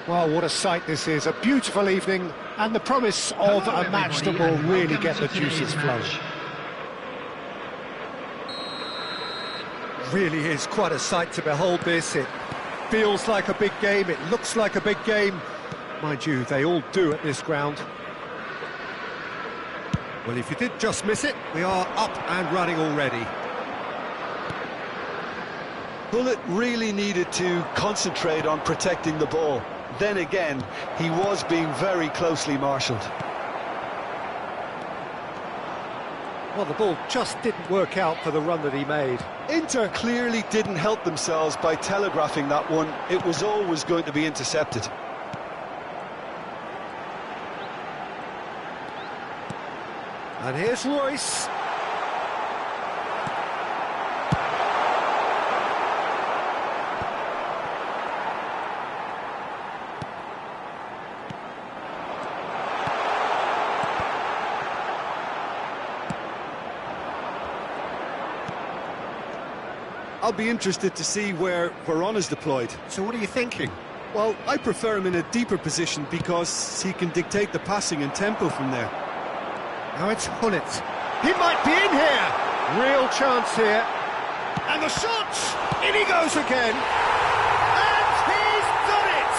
Well, what a sight this is, a beautiful evening, and the promise of a match that will really get the juices flowing. Really is quite a sight to behold this. It feels like a big game, it looks like a big game. Mind you, they all do at this ground. Well, if you did just miss it, we are up and running already. Bullet really needed to concentrate on protecting the ball. Then again, he was being very closely marshalled. Well, the ball just didn't work out for the run that he made. Inter clearly didn't help themselves by telegraphing that one. It was always going to be intercepted. And here's Royce. I'll be interested to see where Veron is deployed. So what are you thinking? Well, I prefer him in a deeper position because he can dictate the passing and tempo from there. Now it's Hullet. He might be in here. Real chance here. And the shot! In he goes again. And he's done it!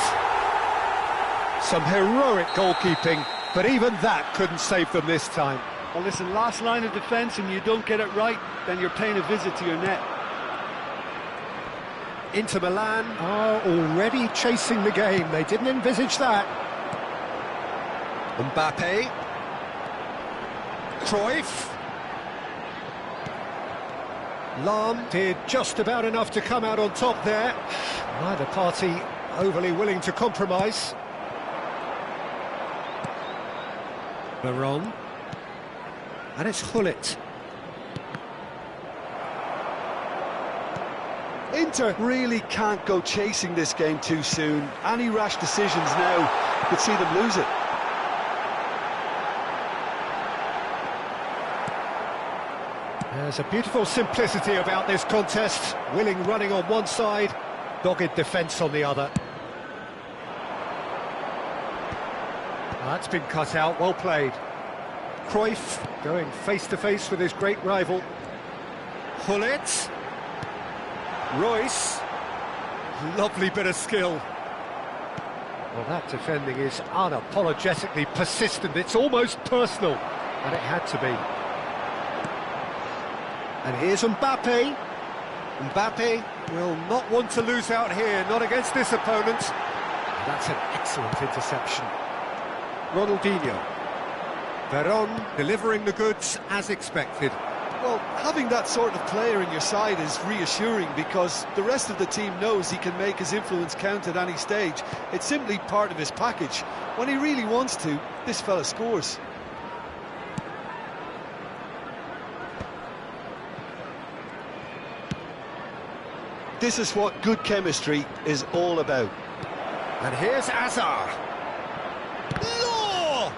Some heroic goalkeeping, but even that couldn't save them this time. Well, listen, last line of defence and you don't get it right, then you're paying a visit to your net. Inter Milan are already chasing the game. They didn't envisage that. Mbappe. Cruyff. Lahm did just about enough to come out on top there. Neither party overly willing to compromise. Veron. And it's Hullet. Inter really can't go chasing this game too soon. Any rash decisions now could see them lose it. There's a beautiful simplicity about this contest. Willing running on one side, dogged defence on the other. That's been cut out, well played. Cruyff going face-to-face with his great rival. Hullet. Royce. Lovely bit of skill. Well, that defending is unapologetically persistent. It's almost personal, and it had to be. And here's Mbappe. Mbappe will not want to lose out here, not against this opponent. And that's an excellent interception. Ronaldinho. Veron delivering the goods as expected. Well, having that sort of player in your side is reassuring because the rest of the team knows he can make his influence count at any stage. It's simply part of his package. When he really wants to, this fella scores. This is what good chemistry is all about. And here's Azar. Law!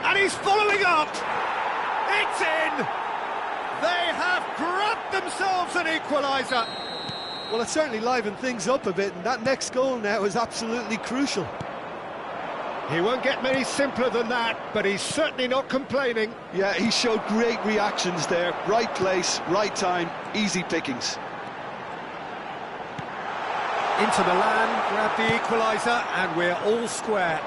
And he's following up. It's in. They have grabbed themselves an equaliser. Well, it certainly livened things up a bit, and that next goal now is absolutely crucial. He won't get many simpler than that, but he's certainly not complaining. Yeah, he showed great reactions there. Right place, right time, easy pickings. Inter Milan grab the equaliser, and we're all square.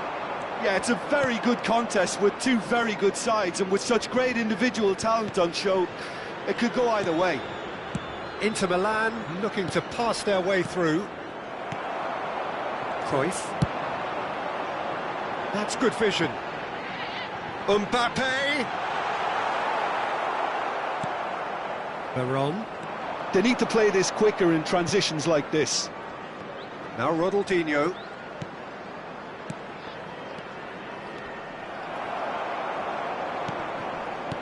Yeah, it's a very good contest with two very good sides, and with such great individual talent on show, it could go either way. Inter Milan looking to pass their way through. Cruyff. That's good vision. Mbappe. Veron. They need to play this quicker in transitions like this. Now Ronaldinho.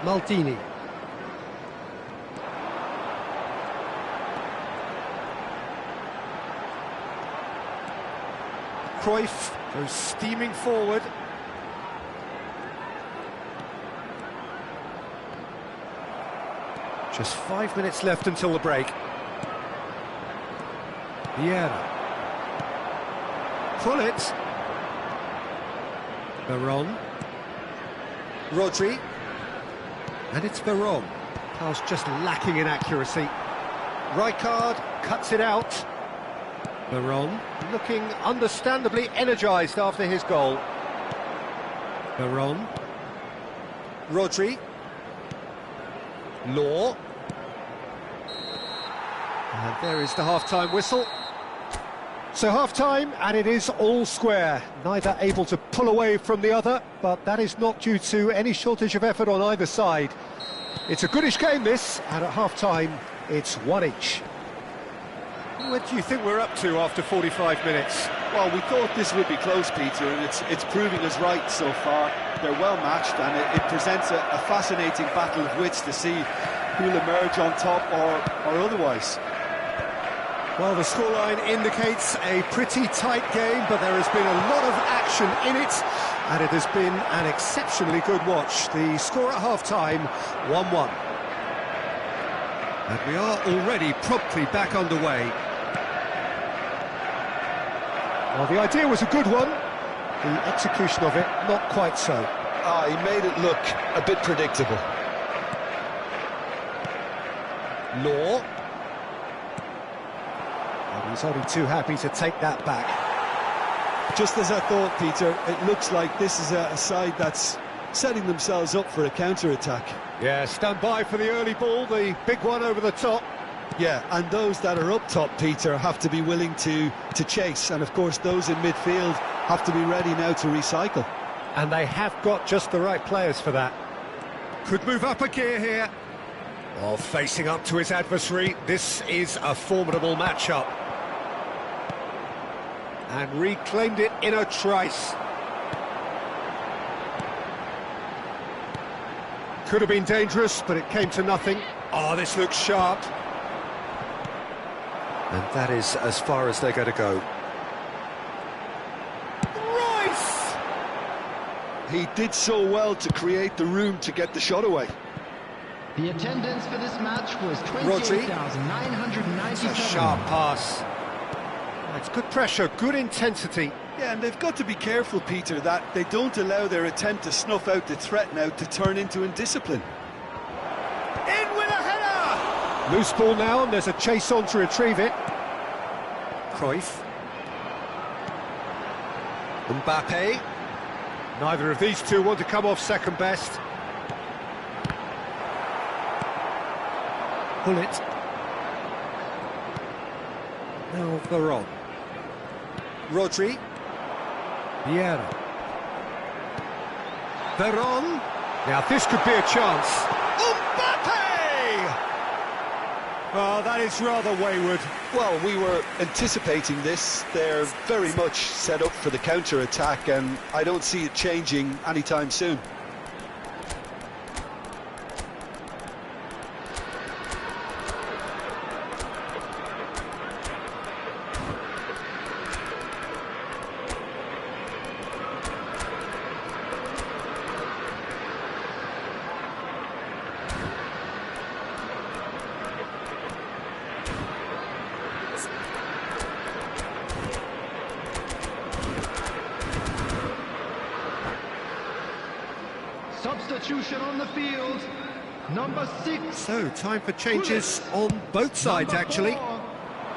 Maldini. Cruyff goes steaming forward. Just 5 minutes left until the break. Vieira. Pull it. Veron. Rodri. And it's Veron. Pass just lacking in accuracy. Rijkaard cuts it out. Veron looking understandably energised after his goal. Veron. Rodri. Law. And there is the half-time whistle. So half-time, and it is all square. Neither able to pull away from the other, but that is not due to any shortage of effort on either side. It's a goodish game, this, and at half-time, it's one each. What do you think we're up to after 45 minutes? Well, we thought this would be close, Peter, and it's proving us right so far. They're well matched, and it presents a fascinating battle of wits to see who'll emerge on top or otherwise. Well, the scoreline indicates a pretty tight game, but there has been a lot of action in it, and it has been an exceptionally good watch. The score at half-time, 1-1. And we are already promptly back underway. Well, the idea was a good one. The execution of it, not quite so. He made it look a bit predictable. Law. And he's only too happy to take that back. Just as I thought, Peter, it looks like this is a side that's setting themselves up for a counter-attack. Yeah, stand by for the early ball, the big one over the top. Yeah, and those that are up top, Peter, have to be willing to chase. And, of course, those in midfield have to be ready now to recycle. And they have got just the right players for that. Could move up a gear here. Well, facing up to his adversary, this is a formidable matchup. And reclaimed it in a trice. Could have been dangerous, but it came to nothing. Oh, this looks sharp. And that is as far as they're going to go. Rice! He did so well to create the room to get the shot away. The attendance for this match was Rodri. 28,997. A sharp pass. It's good pressure, good intensity. Yeah, and they've got to be careful, Peter, that they don't allow their attempt to snuff out the threat now to turn into indiscipline. In with a header! Loose ball now, and there's a chase on to retrieve it. Cruyff. Mbappe. Neither of these two want to come off second best. Pull it. Now Veron. Rodri. Vieira. Veron. Now this could be a chance. Mbappe! Oh, that is rather wayward. Well, we were anticipating this. They're very much set up for the counter-attack, and I don't see it changing anytime soon. Substitution on the field, number 6. So, time for changes on both sides, actually.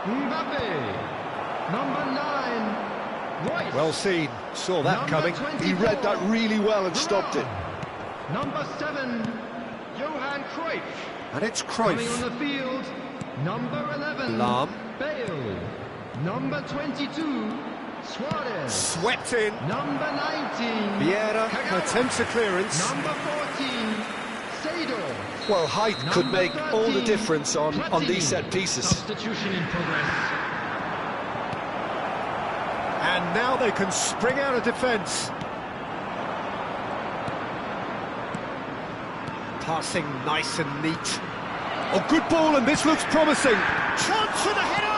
Mbappe. Number 9, Rice. Well seen, saw that Number coming. 24, He read that really well and stopped it. Number 7, Johan Cruyff. And it's Coming on Cruyff. the field, number 11, Lahm. Bale. Number 22, Suarez. Swept in. Number 19, Vieira attempts a clearance. Number 14, Seedorf. Well, height could Number make all the 13, difference on these set pieces. Substitution in progress. And now they can spring out of defence. Passing nice and neat. Oh, good ball, and this looks promising. Chance for the header!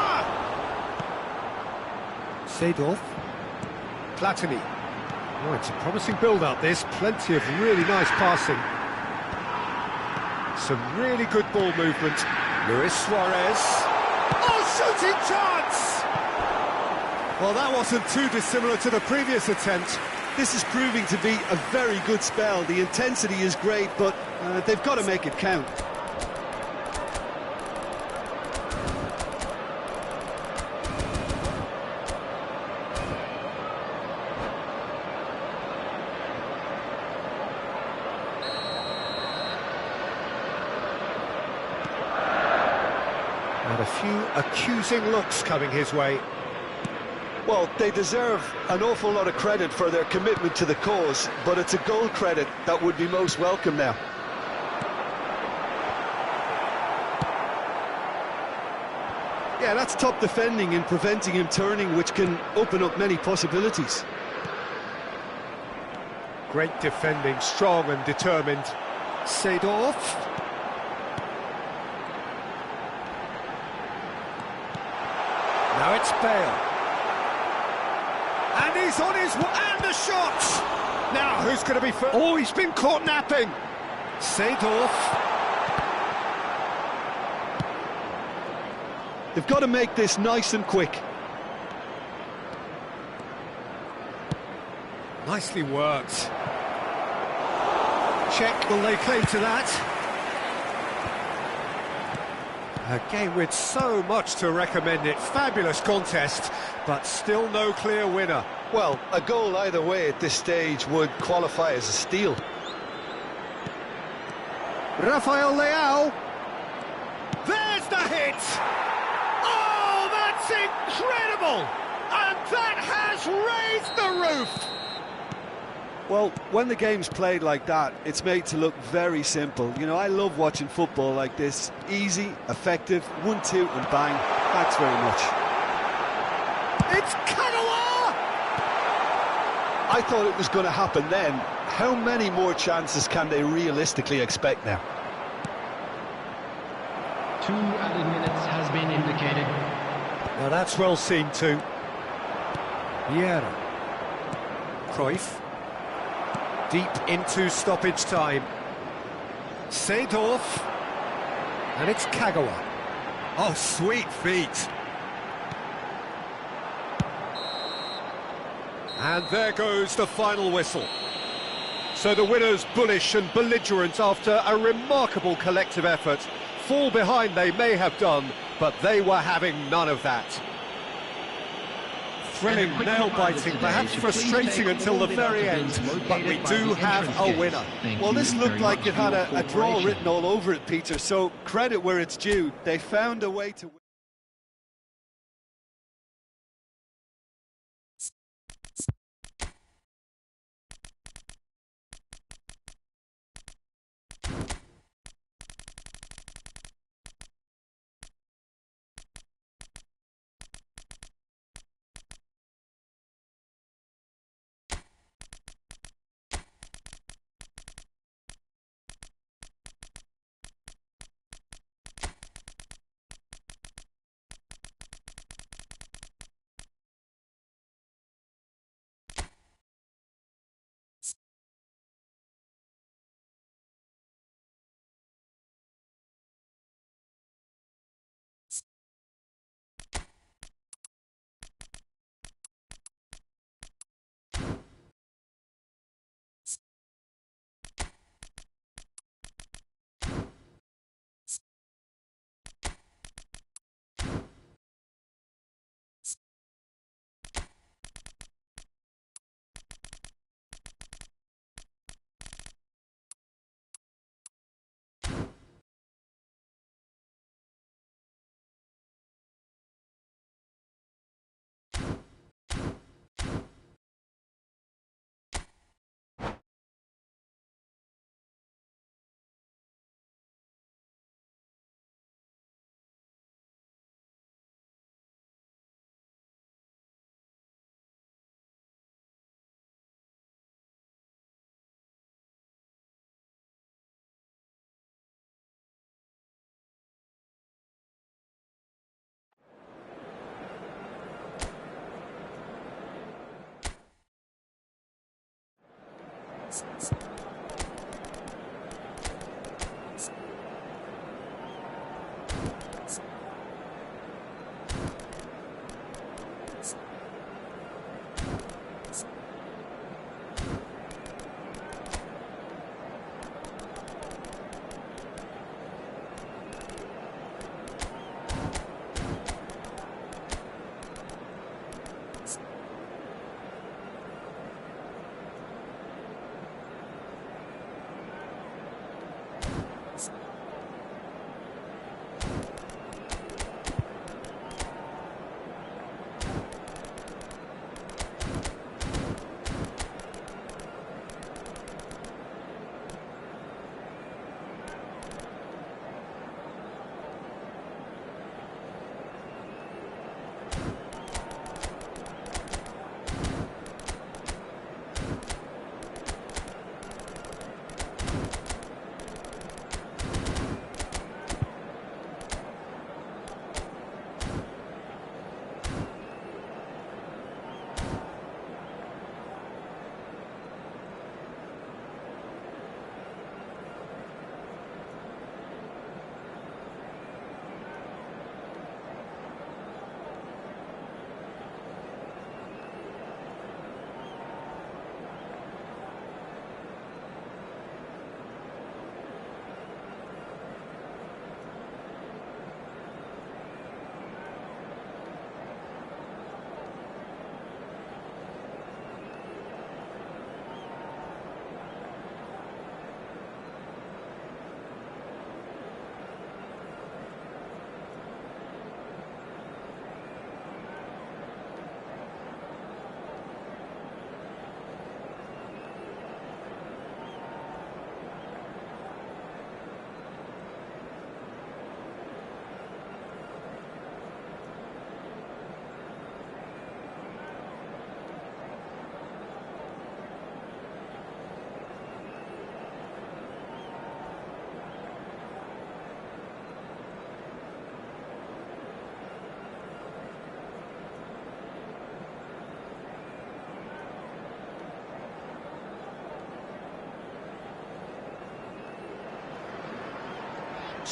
Seedorf. Platini. Oh, it's a promising build-up, this. Plenty of really nice passing. Some really good ball movement. Luis Suarez. Oh, shooting chance! Well, that wasn't too dissimilar to the previous attempt. This is proving to be a very good spell. The intensity is great, but they've got to make it count. And a few accusing looks coming his way. Well, they deserve an awful lot of credit for their commitment to the cause, but it's a goal credit that would be most welcome now. Yeah, that's top defending and preventing him turning, which can open up many possibilities. Great defending, strong and determined. Seedorf. Now it's Bale. And he's on his... and the shot! Now, who's going to be first? Oh, he's been caught napping! Seedorf. They've got to make this nice and quick. Nicely worked. Check, will they claim to that? A game with so much to recommend it. Fabulous contest, but still no clear winner. Well, a goal either way at this stage would qualify as a steal. Rafael Leao. There's the hit! Oh, that's incredible! And that has raised the roof! Well, when the game's played like that, it's made to look very simple. You know, I love watching football like this. Easy, effective, 1-2 and bang. Thanks very much. It's Kagawa! I thought it was going to happen then. How many more chances can they realistically expect now? 2 added minutes has been indicated. Now that's well seen too. Vieira. Cruyff. Deep into stoppage time. Seedorf. And it's Kagawa. Oh, sweet feet. And there goes the final whistle. So the winners bullish and belligerent after a remarkable collective effort. Fall behind they may have done, but they were having none of that. Thrilling, nail-biting, perhaps frustrating until the very end, but we do have a winner. Well, this looked like it had a draw written all over it, Peter, so credit where it's due. They found a way to win.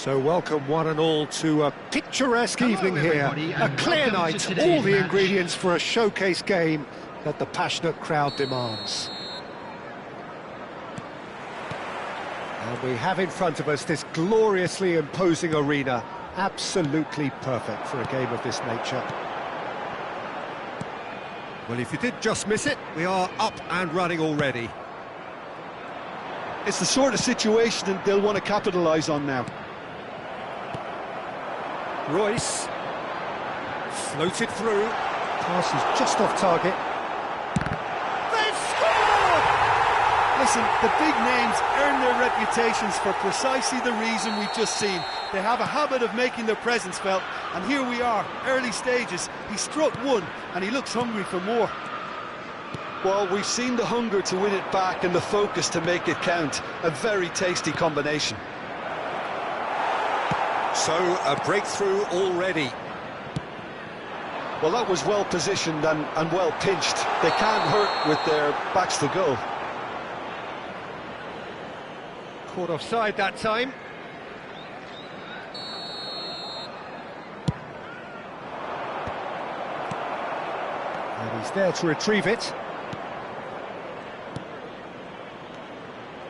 So welcome one and all to a picturesque evening here. A clear night, all the ingredients for a showcase game that the passionate crowd demands. And we have in front of us this gloriously imposing arena, absolutely perfect for a game of this nature. Well, if you did just miss it, we are up and running already. It's the sort of situation that they'll want to capitalise on now. Royce, floated through, pass is just off target. They've scored! Listen, the big names earn their reputations for precisely the reason we've just seen. They have a habit of making their presence felt, and here we are, early stages. He struck one, and he looks hungry for more. Well, we've seen the hunger to win it back and the focus to make it count. A very tasty combination. So, a breakthrough already. Well, that was well positioned and well pinched. They can't hurt with their backs to goal. Caught offside that time. And he's there to retrieve it.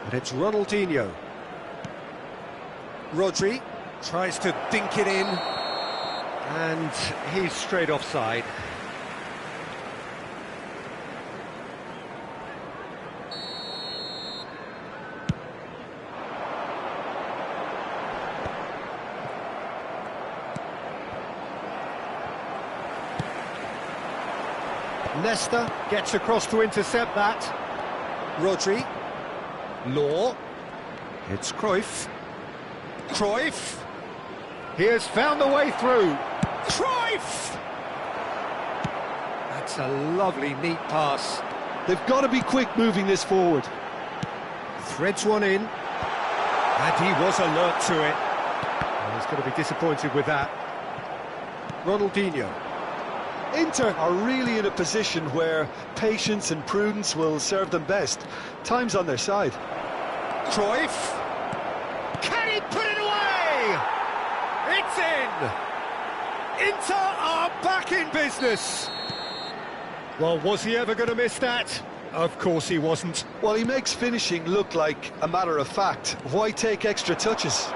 And it's Ronaldinho. Rodri tries to dink it in, and he's straight offside. Nesta gets across to intercept that. Rodri. Law. It's Cruyff. Cruyff. He has found the way through. Cruyff! That's a lovely, neat pass. They've got to be quick moving this forward. Threads one in. And he was alert to it. Well, he's going to be disappointed with that. Ronaldinho. Inter are really in a position where patience and prudence will serve them best. Time's on their side. Cruyff. Can he put it away? It's in! Inter are back in business! Well, was he ever going to miss that? Of course he wasn't. Well, he makes finishing look like a matter of fact. Why take extra touches?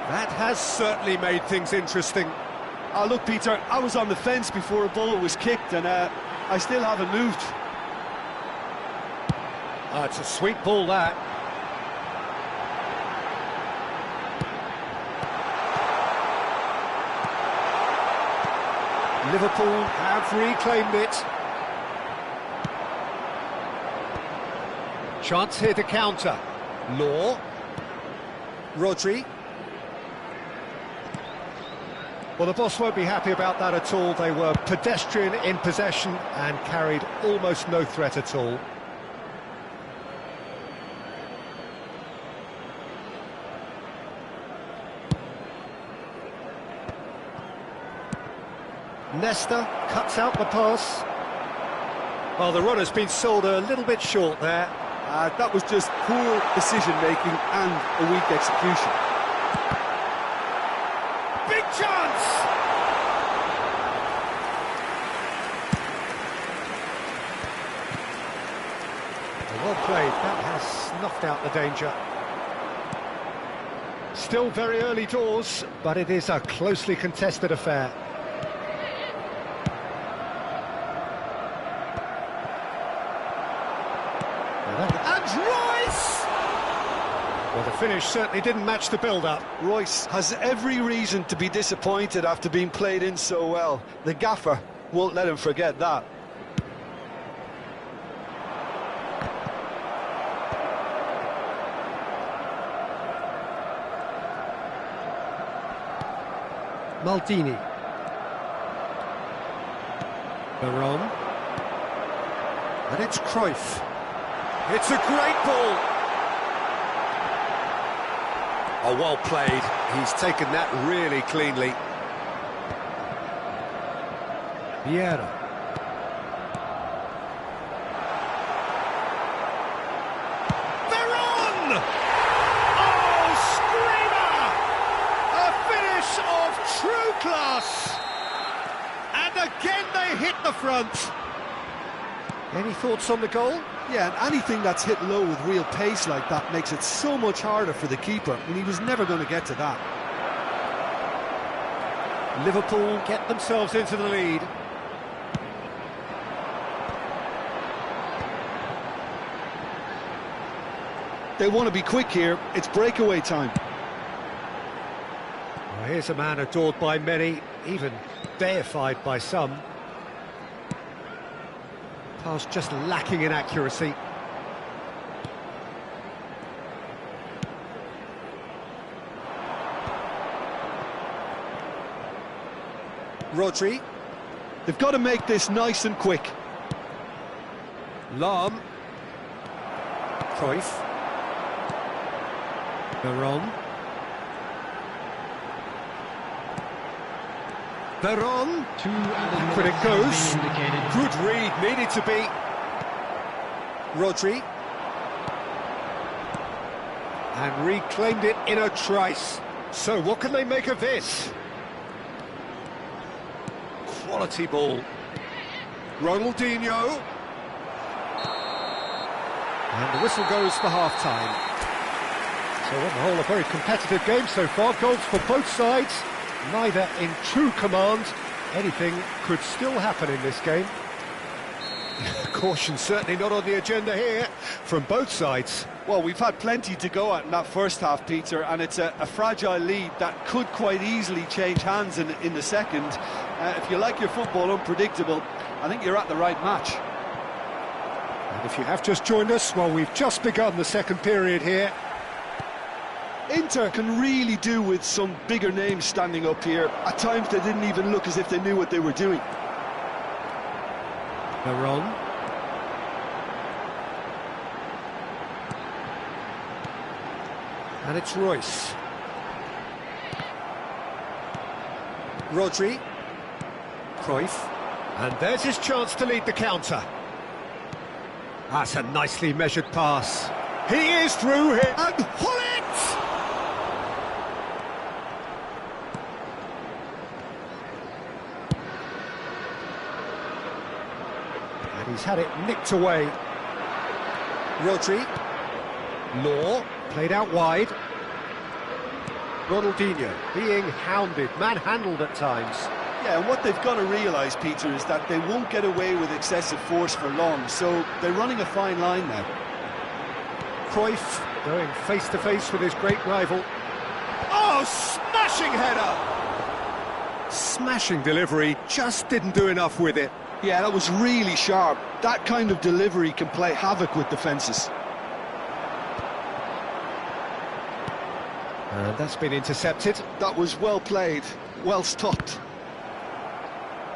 That has certainly made things interesting. Oh, look, Peter, I was on the fence before a ball was kicked, and I still haven't moved. It's a sweet ball, that. Liverpool have reclaimed it. Chance here to counter. Law. Rodri. Well, the boss won't be happy about that at all. They were pedestrian in possession and carried almost no threat at all. Nesta cuts out the pass. Well, the runner's been sold a little bit short there. That was just poor decision-making and a weak execution. Big chance! Well played, that has snuffed out the danger. Still very early doors, but it is a closely contested affair. And Royce! Well, the finish certainly didn't match the build-up. Royce has every reason to be disappointed after being played in so well. The gaffer won't let him forget that. Maldini. Baron. And it's Cruyff. It's a great ball. Oh, well played. He's taken that really cleanly. Vieira. They're on! Oh, class! And again they hit the front. Any thoughts on the goal? Yeah, and anything that's hit low with real pace like that makes it so much harder for the keeper, and he was never going to get to that. Liverpool get themselves into the lead. They want to be quick here. It's breakaway time. Well, here's a man adored by many, even deified by some. Pass just lacking in accuracy. Rodri. They've got to make this nice and quick. Lahm. Cruyff. Veron. Veron. But it goes. Good read, needed to be. Rodri. And reclaimed it in a trice. So what can they make of this? Quality ball. Ronaldinho. And the whistle goes for half-time. So on the whole, a very competitive game so far. Goals for both sides, neither in true command. Anything could still happen in this game. Caution certainly not on the agenda here from both sides. Well, we've had plenty to go at in that first half, Peter, and it's a fragile lead that could quite easily change hands in the second. If you like your football unpredictable, I think you're at the right match. And if you have just joined us, well, we've just begun the second period here. Inter can really do with some bigger names standing up here. At times they didn't even look as if they knew what they were doing. Veron. And it's Royce. Rodri. Cruyff. And there's his chance to lead the counter. That's a nicely measured pass. He is through here. And Hullet! And he's had it nicked away. Rodri. Law. Played out wide. Ronaldinho being hounded, manhandled at times. Yeah, and what they've got to realise, Peter, is that they won't get away with excessive force for long, so they're running a fine line now. Cruyff going face-to-face with his great rival. Oh, smashing header! Smashing delivery, just didn't do enough with it. Yeah, that was really sharp. That kind of delivery can play havoc with defences. And that's been intercepted. That was well played, well stopped.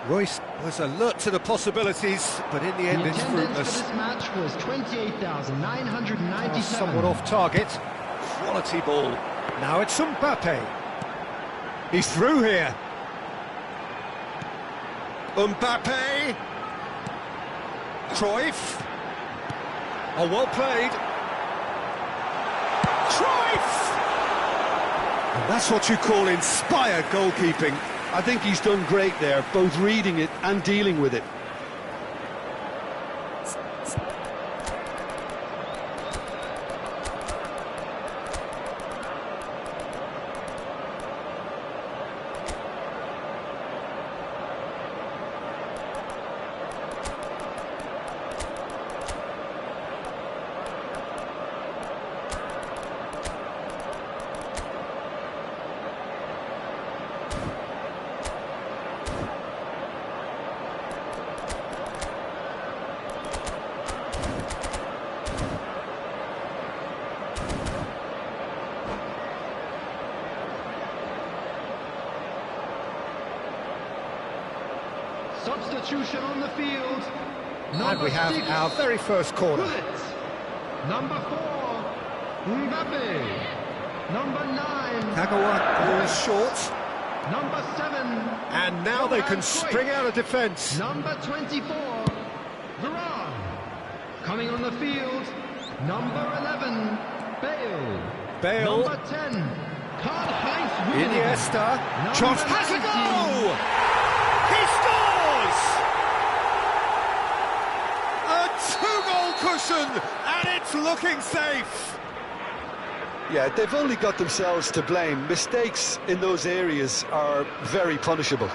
Royce was alert to the possibilities, but in the end it's fruitless. For this match was 28,997. Somewhat off target. Quality ball. Now it's Mbappe. He's through here. Mbappe. Cruyff. Oh, well played. Cruyff! And that's what you call inspired goalkeeping. I think he's done great there, both reading it and dealing with it. Substitution on the field. And we have our very first corner. Number 4, Mbappe. Number 9, Kagawa goes short. Number 7, And now they can spring out of defence. Number 24, Varane. Coming on the field, number 11, Bale. Bale. Number 10, Karl-Heinz Rummenigge. Iniesta, Number shot has a 19. goal! He scores! A two-goal cushion, and it's looking safe. Yeah, they've only got themselves to blame. Mistakes in those areas are very punishable.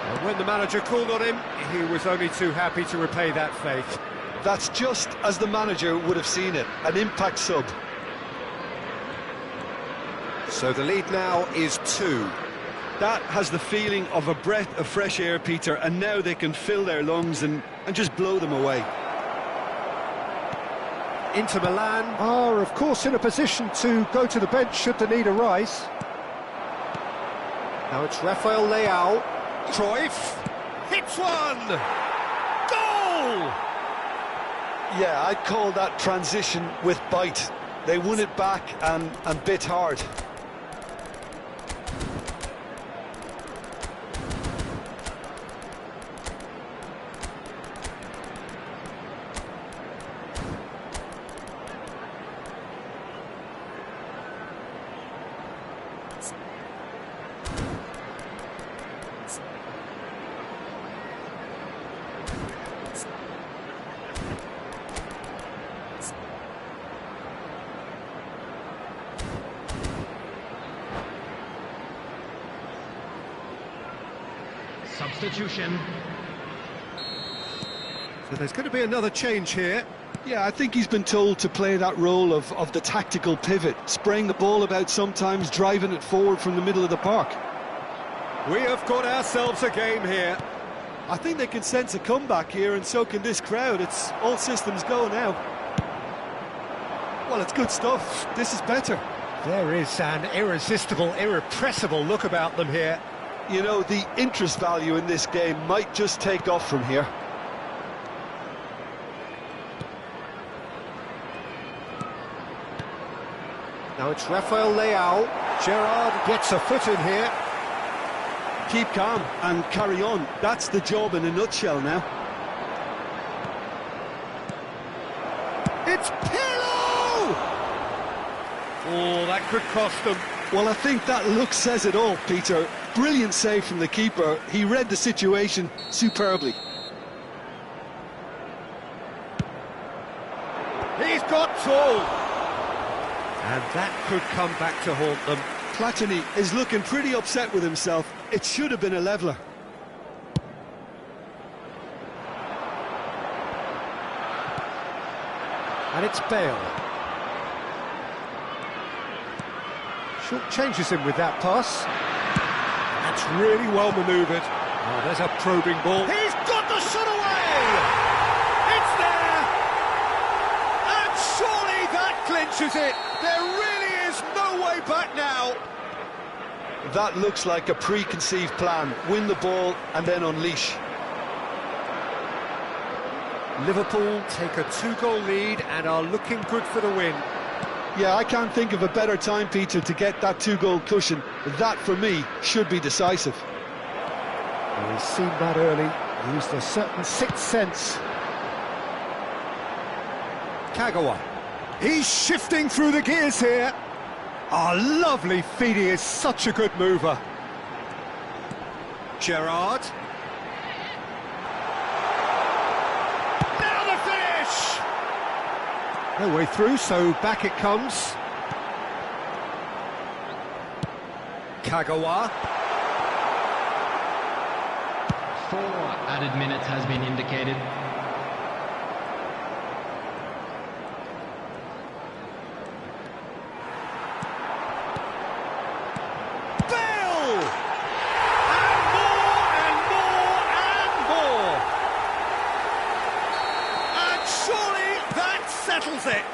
And when the manager called on him, he was only too happy to repay that faith. That's just as the manager would have seen it, an impact sub. So the lead now is 2. That has the feeling of a breath of fresh air, Peter, and now they can fill their lungs and just blow them away. Inter Milan are, of course, in a position to go to the bench should the need arise. Now it's Rafael Leao. Cruyff hits one! Goal! Yeah, I'd call that transition with bite. They won it back and bit hard. Substitution. So there's going to be another change here. Yeah, I think he's been told to play that role of the tactical pivot, spraying the ball about sometimes, driving it forward from the middle of the park. We have got ourselves a game here. I think they can sense a comeback here, and so can this crowd. It's all systems go now. Well, it's good stuff. This is better. There is an irresistible, irrepressible look about them here. You know, the interest value in this game might just take off from here. Now it's Rafael Leao. Gerrard gets a foot in here. Keep calm and carry on. That's the job in a nutshell now. It's Pirlo! Oh, that could cost them. Well, I think that look says it all, Peter. Brilliant save from the keeper. He read the situation superbly. He's got two. And that could come back to haunt them. Platini is looking pretty upset with himself. It should have been a leveller. And it's Bale. Short changes him with that pass. That's really well manoeuvred. Oh, there's a probing ball. He's got the shot away! It's there! And surely that clinches it! There really is no way back now! That looks like a preconceived plan. Win the ball and then unleash. Liverpool take a 2-goal lead and are looking good for the win. Yeah, I can't think of a better time, Peter, to get that 2-goal cushion. That, for me, should be decisive. Well, he's seen that early, used a certain sixth sense. Kagawa. He's shifting through the gears here. Oh, lovely feed, he is such a good mover. Gerrard. Now the finish! No way through, so back it comes. Kagawa. 4 added minutes has been indicated. Bale! And more and more and more. And surely that settles it.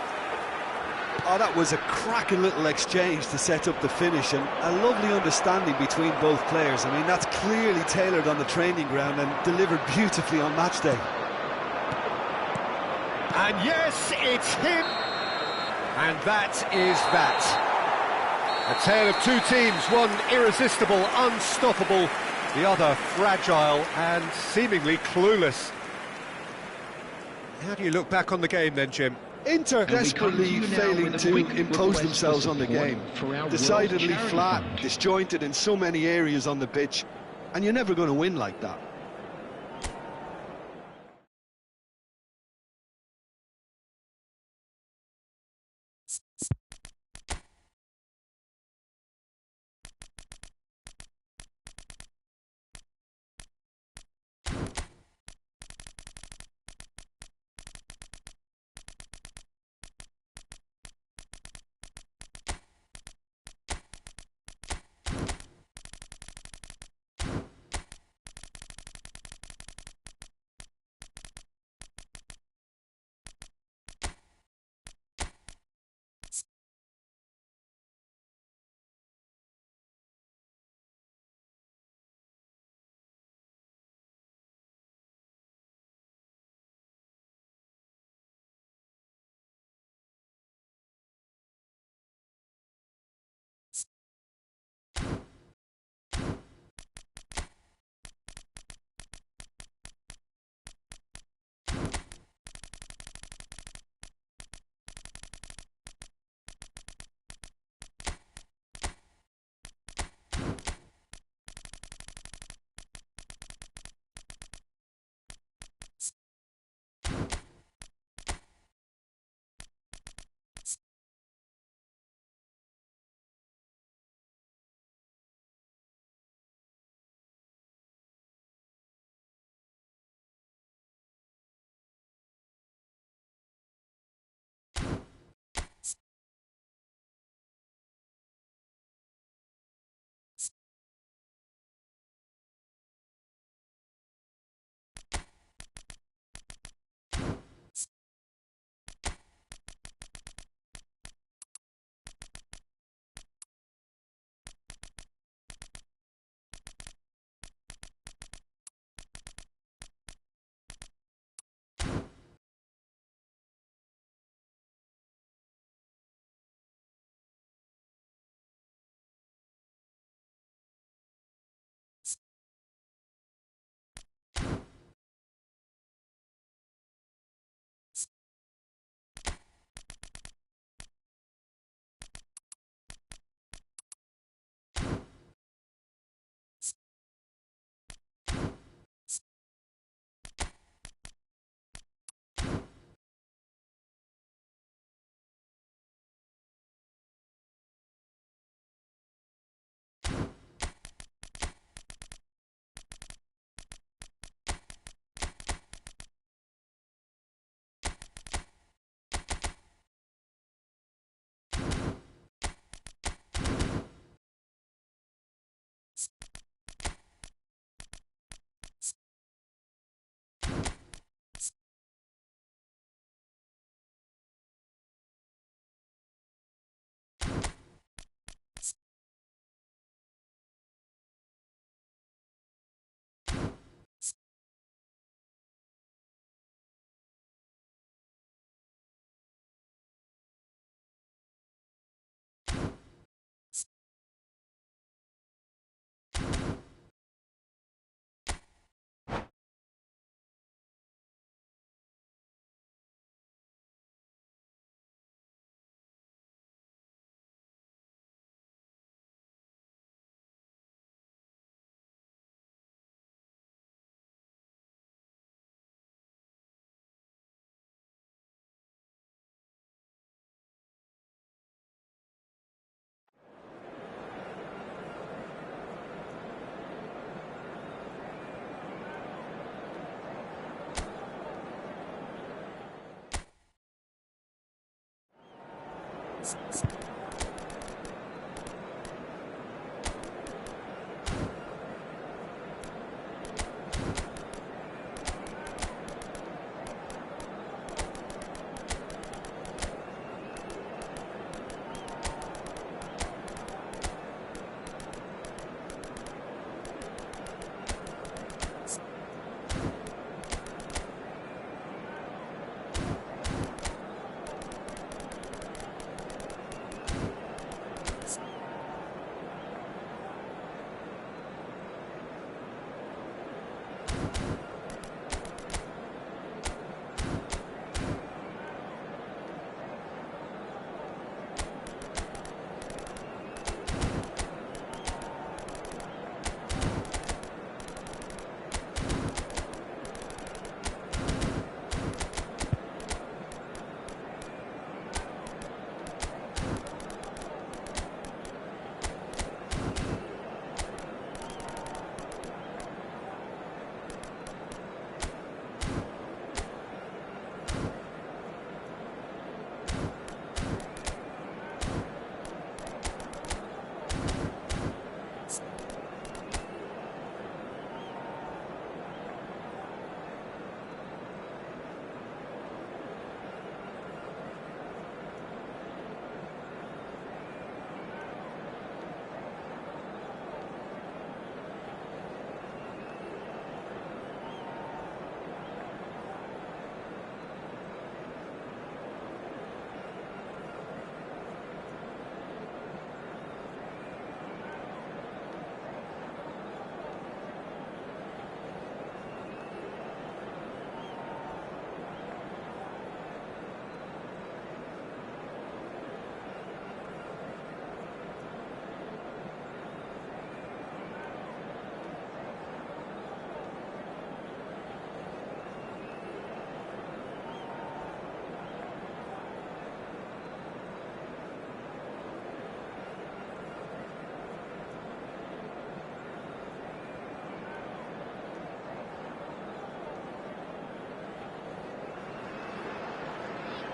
Oh, that was a cracking little exchange to set up the finish, and a lovely understanding between both players. I mean, that's clearly tailored on the training ground and delivered beautifully on match day. And yes, it's him. And that is that. A tale of two teams, one irresistible, unstoppable, the other fragile and seemingly clueless. How do you look back on the game then, Jim? Inter desperately failing to impose themselves on the game. Decidedly flat, disjointed in so many areas on the pitch, and you're never going to win like that.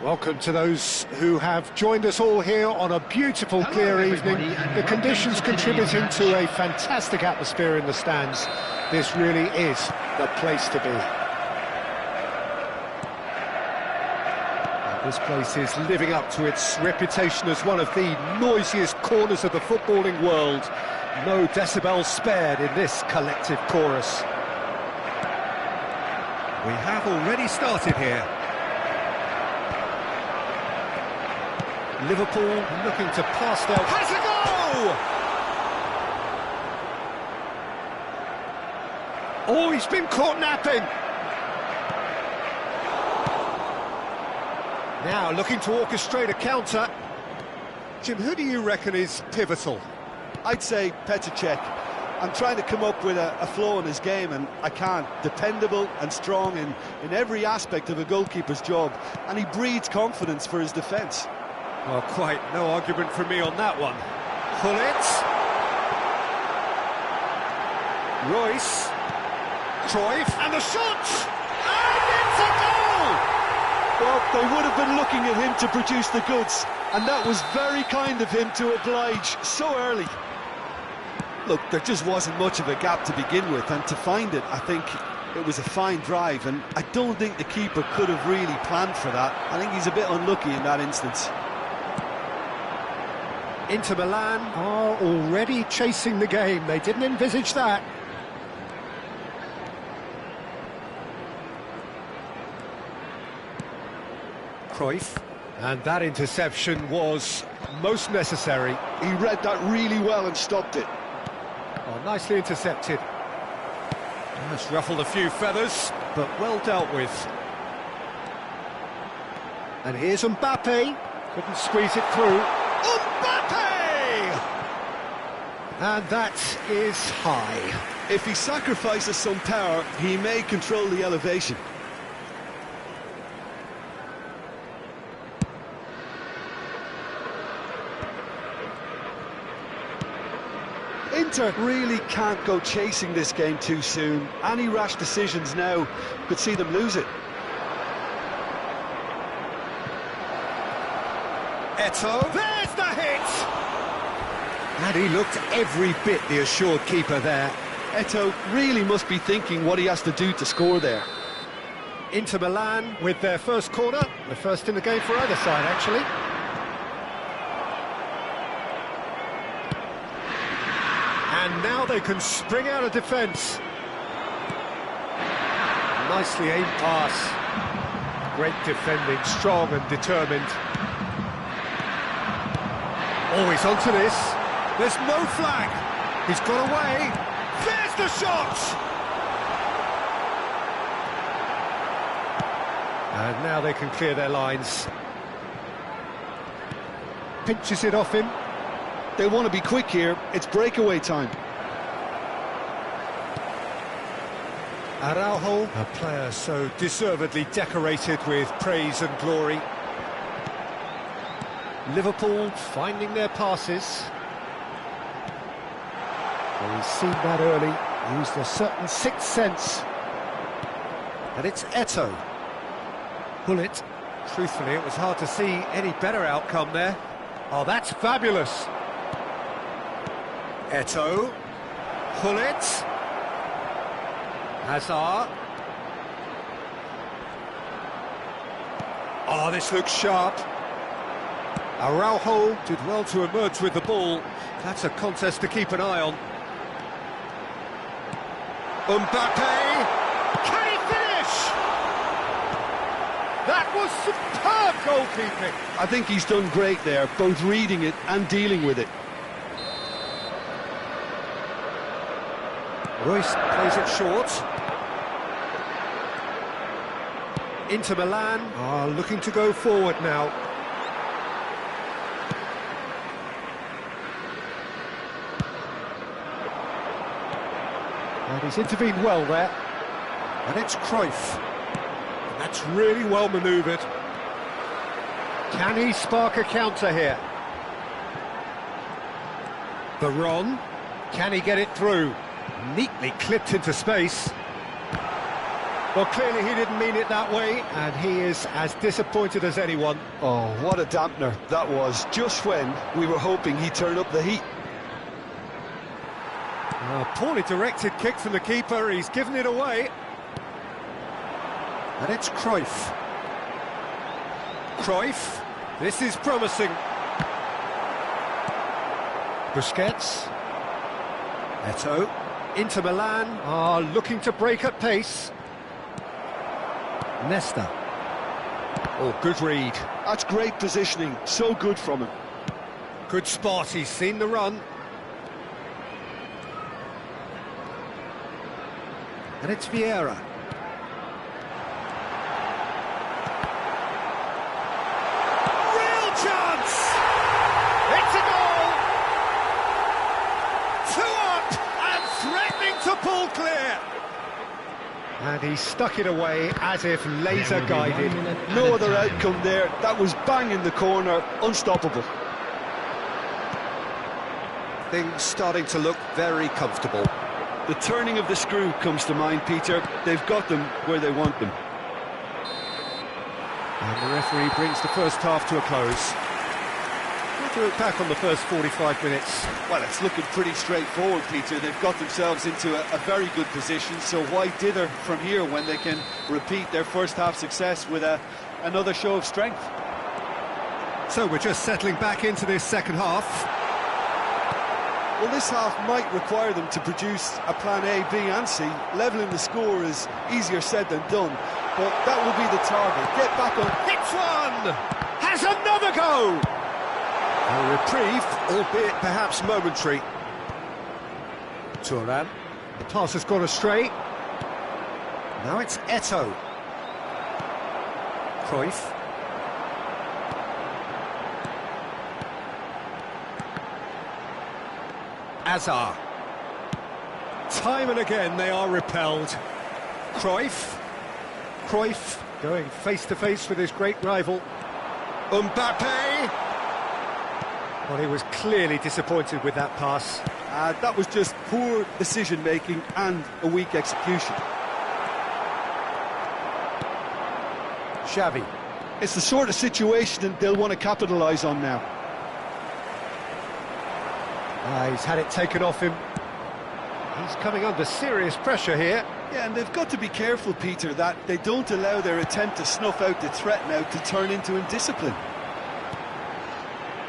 Welcome to those who have joined us all here on a beautiful, clear evening. The conditions contributing to a fantastic atmosphere in the stands. This really is the place to be. And this place is living up to its reputation as one of the noisiest corners of the footballing world. No decibels spared in this collective chorus. We have already started here. Liverpool looking to pass their... Has a goal! Oh, he's been caught napping. Now looking to orchestrate a counter. Jim, who do you reckon is pivotal? I'd say Petr Cech. I'm trying to come up with a flaw in his game, and I can't. Dependable and strong in every aspect of a goalkeeper's job, and he breeds confidence for his defence. Well, quite no argument from me on that one. Gullit. Royce. Cruyff. And the shot! And it's a goal! Well, they would have been looking at him to produce the goods, and that was very kind of him to oblige so early. Look, there just wasn't much of a gap to begin with, and to find it, I think it was a fine drive, and I don't think the keeper could have really planned for that. I think he's a bit unlucky in that instance. Inter Milan are already chasing the game. They didn't envisage that. Cruyff. And that interception was most necessary. He read that really well and stopped it. Oh, nicely intercepted. It's ruffled a few feathers, but well dealt with. And here's Mbappe. Couldn't squeeze it through. Mbappe! And that is high. If he sacrifices some power, he may control the elevation. Inter really can't go chasing this game too soon. Any rash decisions now could see them lose it. Eto'o, there's the hit! And he looked every bit the assured keeper there. Eto'o really must be thinking what he has to do to score there. Inter Milan with their first corner, the first in the game for either side, actually. And now they can spring out of defence. Nicely aimed pass. Great defending, strong and determined. Oh, he's onto this. There's no flag. He's got away. There's the shot! And now they can clear their lines. Pinches it off him. They want to be quick here. It's breakaway time. Araujo, a player so deservedly decorated with praise and glory. Liverpool finding their passes. Well, he's seen that early, used a certain sixth sense. And it's Eto'o. Gullit. Truthfully, it was hard to see any better outcome there. Oh, that's fabulous. Eto'o. Gullit. Hazard. Oh, this looks sharp. Araujo did well to emerge with the ball. That's a contest to keep an eye on. Mbappe! Can he finish? That was superb goalkeeping. I think he's done great there, both reading it and dealing with it. Royce plays it short. Inter Milan are looking to go forward now. And he's intervened well there. And it's Cruyff. And that's really well manoeuvred. Can he spark a counter here? Veron. Can he get it through? Neatly clipped into space. Well, clearly he didn't mean it that way, and he is as disappointed as anyone. Oh, what a dampener that was, just when we were hoping he'd turn up the heat. A poorly directed kick from the keeper, he's given it away. And it's Cruyff. Cruyff, this is promising. Busquets. Eto'o. Inter Milan are looking to break at pace. Nesta. Oh, good read. That's great positioning, so good from him. Good spot, he's seen the run. And it's Vieira. Real chance! It's a goal! 2 up and threatening to pull clear. And he stuck it away as if laser-guided. No other outcome there. That was bang in the corner, unstoppable. Things starting to look very comfortable. The turning of the screw comes to mind, Peter. They've got them where they want them. And the referee brings the first half to a close. What do you look back on the first 45 minutes? Well, it's looking pretty straightforward, Peter. They've got themselves into a very good position, so why dither from here when they can repeat their first half success with another show of strength? So we're just settling back into this second half. Well, this half might require them to produce a plan A, B and C. Levelling the score is easier said than done, but that will be the target. Get back on. Hits one! Has another go! A reprieve, albeit perhaps momentary. Thuram. The pass has gone astray. Now it's Eto'o. Cruyff. Azar. Time and again they are repelled. Cruyff. Cruyff going face-to-face with his great rival. Mbappe. Well, he was clearly disappointed with that pass. That was just poor decision-making and a weak execution. Xavi. It's the sort of situation they'll want to capitalise on now. He's had it taken off him. He's coming under serious pressure here. Yeah, and they've got to be careful, Peter, that they don't allow their attempt to snuff out the threat now to turn into indiscipline.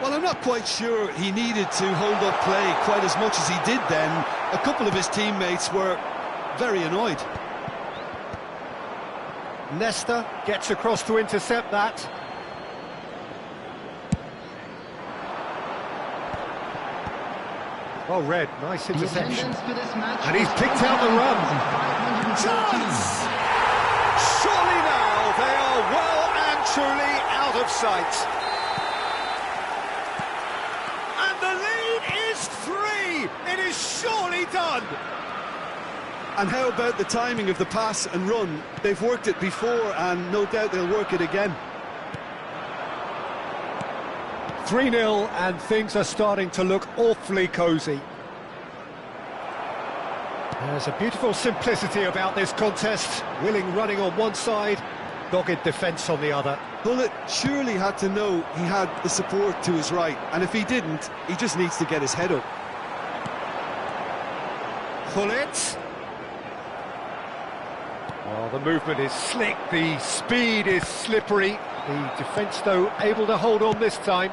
Well, I'm not quite sure he needed to hold up play quite as much as he did then. A couple of his teammates were very annoyed. Nesta gets across to intercept that. Well read, nice interception. And he's picked out the run. Chance! Surely now they are well and truly out of sight. And the lead is 3. It is surely done. And how about the timing of the pass and run? They've worked it before and no doubt they'll work it again. 3-0 and things are starting to look awfully cosy. There's a beautiful simplicity about this contest. Willing running on one side, dogged defence on the other. Bullet surely had to know he had the support to his right, and if he didn't, he just needs to get his head up. Bullet. Oh, the movement is slick, the speed is slippery. The defence, though, able to hold on this time.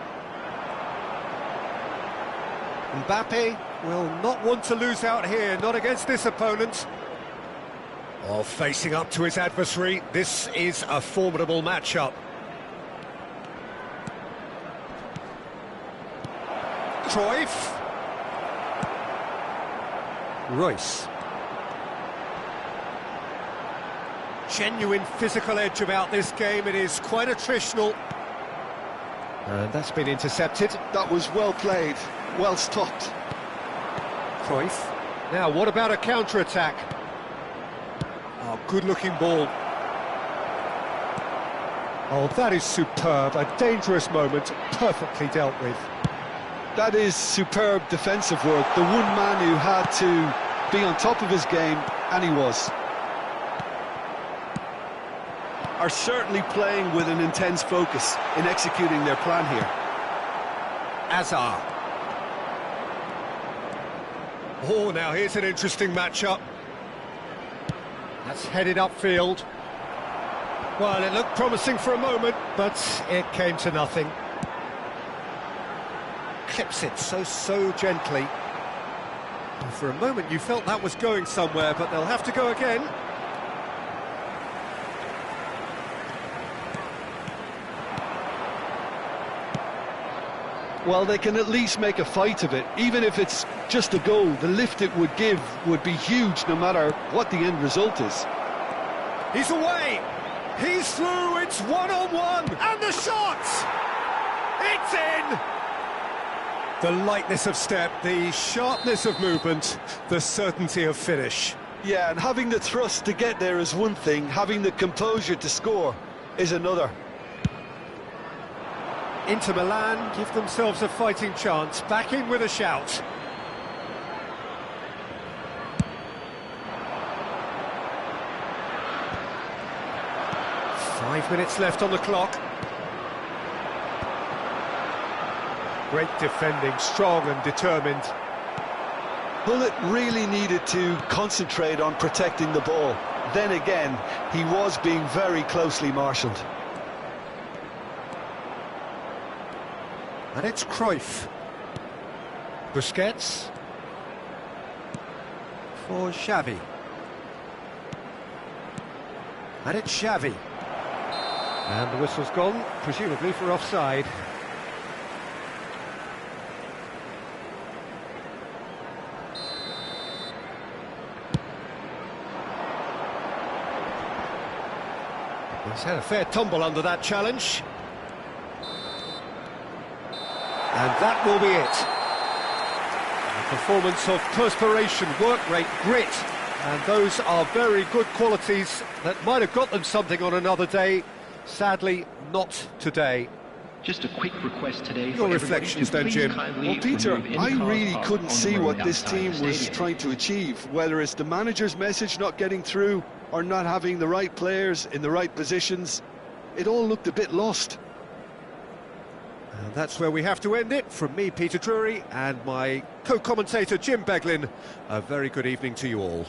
Mbappe will not want to lose out here, not against this opponent. Oh, facing up to his adversary, this is a formidable matchup. Cruyff. Royce. Genuine physical edge about this game, it is quite attritional. And that's been intercepted. That was well played, well stopped. Cruyff. Now, what about a counter-attack? Oh, good-looking ball. Oh, that is superb. A dangerous moment, perfectly dealt with. That is superb defensive work. The one man who had to be on top of his game, and he was. are certainly playing with an intense focus in executing their plan here. Azar. Oh, now here's an interesting matchup. That's headed upfield. Well, it looked promising for a moment, but it came to nothing. Clips it so gently. And for a moment you felt that was going somewhere, but they'll have to go again. Well, they can at least make a fight of it. Even if it's just a goal, the lift it would give would be huge no matter what the end result is. He's away! He's through, it's one-on-one! And the shot! It's in! The lightness of step, the sharpness of movement, the certainty of finish. Yeah, and having the thrust to get there is one thing, having the composure to score is another. Inter Milan give themselves a fighting chance, back in with a shout. Five minutes left on the clock. Great defending, strong and determined. Bullet really needed to concentrate on protecting the ball. Then again, he was being very closely marshalled. And it's Cruyff. Busquets. For Xavi. And it's Xavi. And the whistle's gone, presumably for offside. He's had a fair tumble under that challenge. And that will be it. A performance of perspiration, work rate, grit. And those are very good qualities that might have got them something on another day. Sadly, not today. Just a quick request today. Your reflections then, Jim. Well, Peter, I really couldn't see what this team was trying to achieve, whether it's the manager's message not getting through or not having the right players in the right positions. It all looked a bit lost. And that's where we have to end it. From me, Peter Drury, and my co-commentator, Jim Beglin, a very good evening to you all.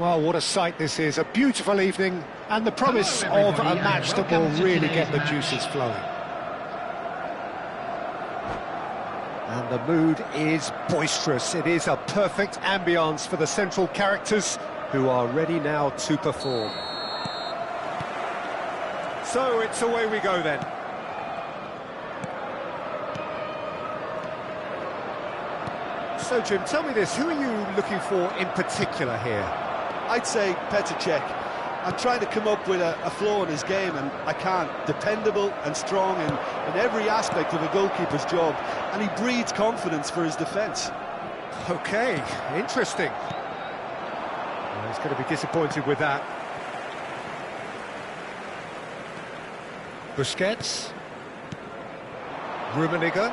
Well, what a sight this is. A beautiful evening and the promise of a match that will really get the juices flowing. And the mood is boisterous. It is a perfect ambience for the central characters who are ready now to perform. So it's away we go then. So Jim, tell me this, who are you looking for in particular here? I'd say Petr Cech. I'm trying to come up with a flaw in his game, and I can't. Dependable and strong in every aspect of a goalkeeper's job, and he breeds confidence for his defence. Okay, interesting. Well, he's going to be disappointed with that. Busquets. Rummenigge.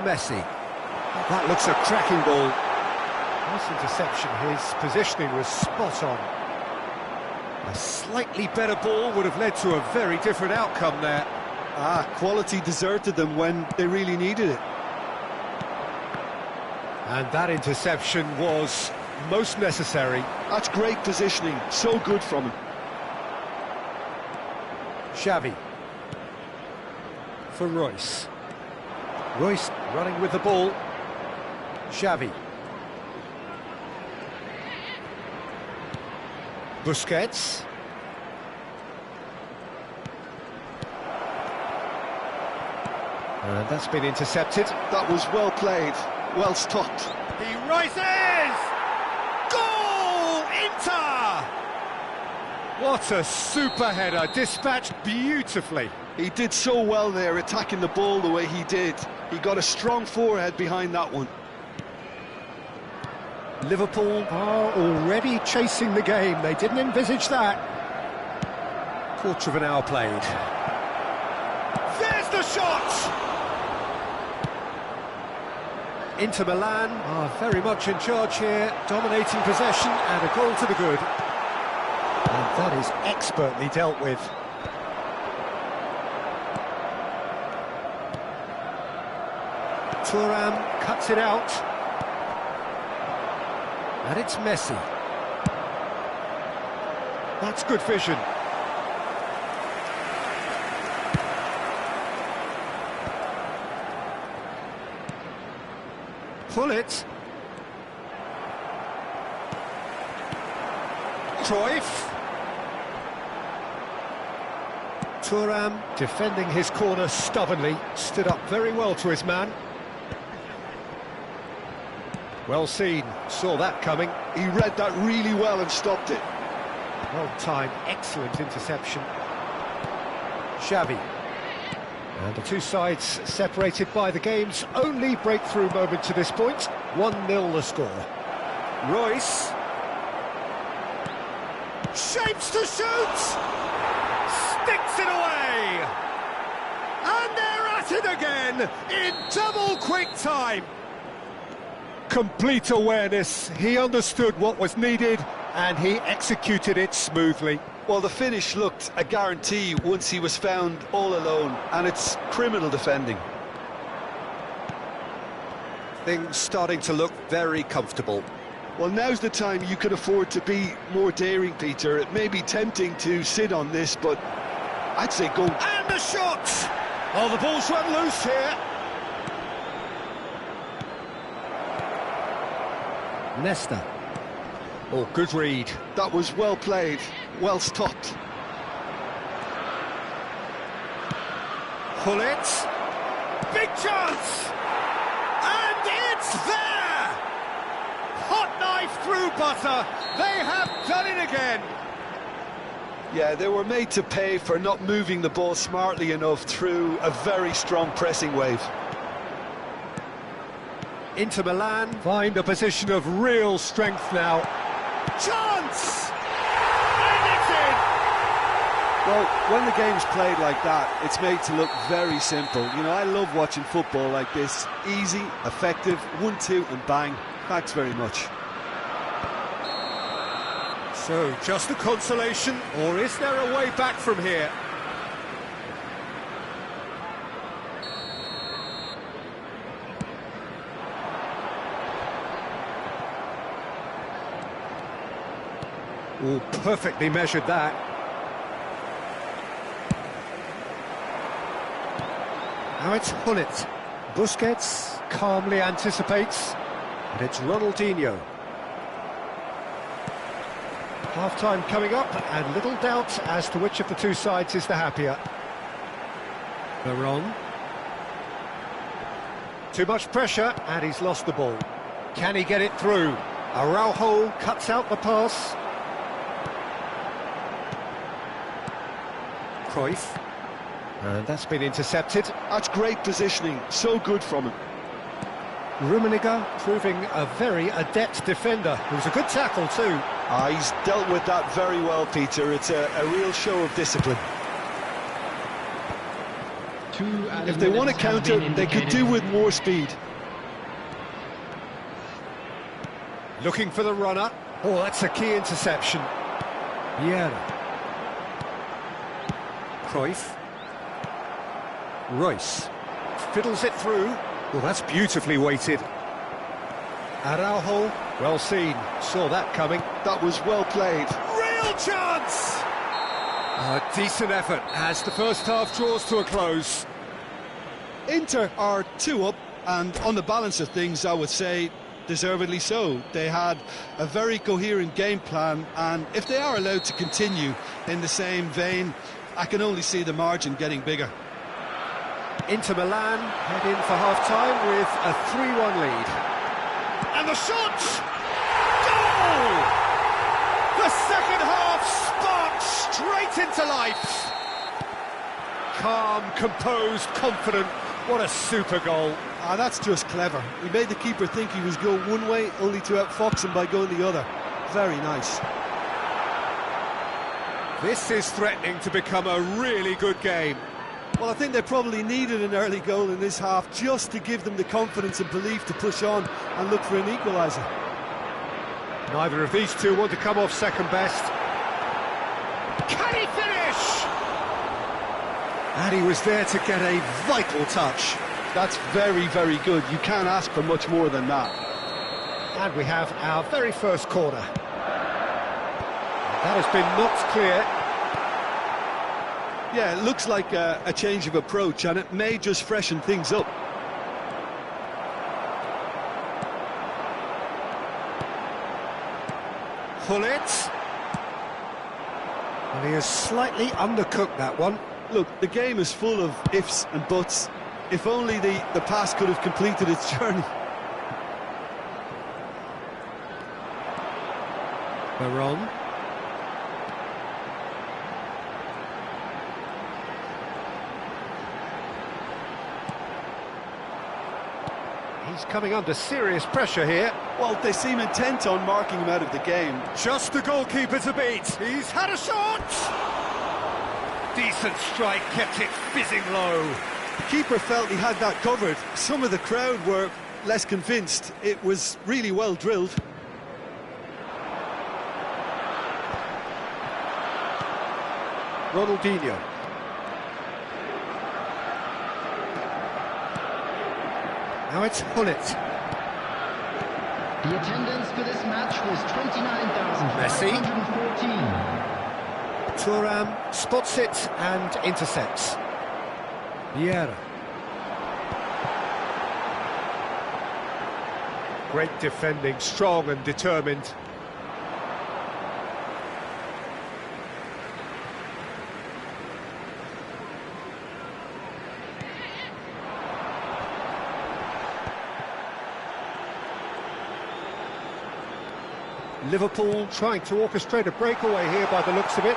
Messi. That looks a cracking ball. Nice interception, his positioning was spot on. A slightly better ball would have led to a very different outcome there. Quality deserted them when they really needed it. And that interception was most necessary. That's great positioning, so good from him. Xavi. For Royce. Royce running with the ball. Xavi. Busquets. And that's been intercepted. That was well played, well stopped. He rises! Goal! Inter! What a super header, dispatched beautifully. He did so well there, attacking the ball the way he did. He got a strong forehead behind that one. Liverpool are already chasing the game. They didn't envisage that. Quarter of an hour played. There's the shot! Inter Milan are very much in charge here, dominating possession and a goal to the good. And that is expertly dealt with. Thuram cuts it out. And it's Messi. That's good vision. Pull it. Cruyff. Thuram defending his corner stubbornly, stood up very well to his man. Well seen, saw that coming. He read that really well and stopped it. Well timed, excellent interception. Xavi. And the two sides separated by the game's only breakthrough moment to this point. 1-0 the score. Royce. Shapes to shoot! Sticks it away! And they're at it again in double quick time. Complete awareness, he understood what was needed and he executed it smoothly. Well, the finish looked a guarantee once he was found all alone, and it's criminal defending. Things starting to look very comfortable. Well, now's the time you can afford to be more daring, Peter. It may be tempting to sit on this, but I'd say go. And the shot! Oh, the ball's run loose here. Nesta. Oh, good read. That was well played, well stopped. Pull it. Big chance! And it's there! Hot knife through butter. They have done it again. Yeah, they were made to pay for not moving the ball smartly enough through a very strong pressing wave. Inter Milan find a position of real strength now. Chance! And it's in! Well, when the game's played like that, it's made to look very simple. You know, I love watching football like this. Easy, effective, 1-2 and bang. Thanks very much. So, just a consolation, or is there a way back from here? Oh, perfectly measured that. Now it's Hullet. Busquets calmly anticipates, and it's Ronaldinho. Half-time coming up, and little doubt as to which of the two sides is the happier. Veron. Too much pressure, and he's lost the ball. Can he get it through? Araujo cuts out the pass. Cruyff. And that's been intercepted. That's great positioning, so good from him. Rummenigge proving a very adept defender. It was a good tackle too. He's dealt with that very well, Peter. It's a real show of discipline. If they want to counter, they could do with more speed. Looking for the runner. Oh, that's a key interception. Vieira. Cruyff. Royce. Fiddles it through. Well, that's beautifully weighted. Araujo, well seen. Saw that coming. That was well played. Real chance! A decent effort as the first half draws to a close. Inter are 2 up, and on the balance of things, I would say deservedly so. They had a very coherent game plan, and if they are allowed to continue in the same vein, I can only see the margin getting bigger. Inter Milan head in for half-time with a 3-1 lead. And the shot! Goal! The second half sparked straight into life. Calm, composed, confident. What a super goal. That's just clever. He made the keeper think he was going one way, only to outfox him by going the other. Very nice. This is threatening to become a really good game. Well, I think they probably needed an early goal in this half just to give them the confidence and belief to push on and look for an equaliser. Neither of these two want to come off second best. Can he finish? And he was there to get a vital touch. That's very, very good. You can't ask for much more than that. And we have our very first corner. That has been knocked clear. Yeah, it looks like a change of approach, and it may just freshen things up. Hullet. And he has slightly undercooked that one. Look, the game is full of ifs and buts. If only the pass could have completed its journey. Veron. He's coming under serious pressure here. Well, they seem intent on marking him out of the game. Just the goalkeeper to beat. He's had a shot! Decent strike, kept it fizzing low. The keeper felt he had that covered. Some of the crowd were less convinced. It was really well drilled. Ronaldinho. Now it's Hullet. The attendance for this match was 29,514. Thuram spots it and intercepts. Vieira. Great defending, strong and determined. Liverpool trying to orchestrate a breakaway here by the looks of it.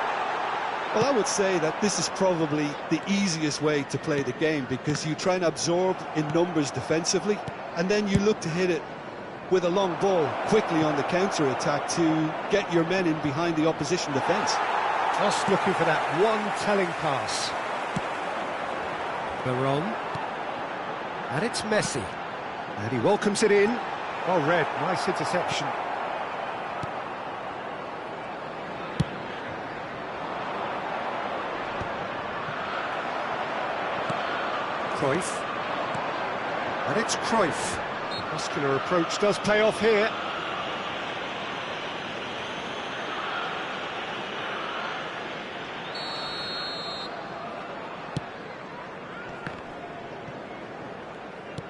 Well, I would say that this is probably the easiest way to play the game, because you try and absorb in numbers defensively, and then you look to hit it with a long ball quickly on the counter-attack to get your men in behind the opposition defence. Just looking for that one telling pass. Veron. And it's Messi. And he welcomes it in. Well read, nice interception. Cruyff. And it's Cruyff. Muscular approach does pay off here.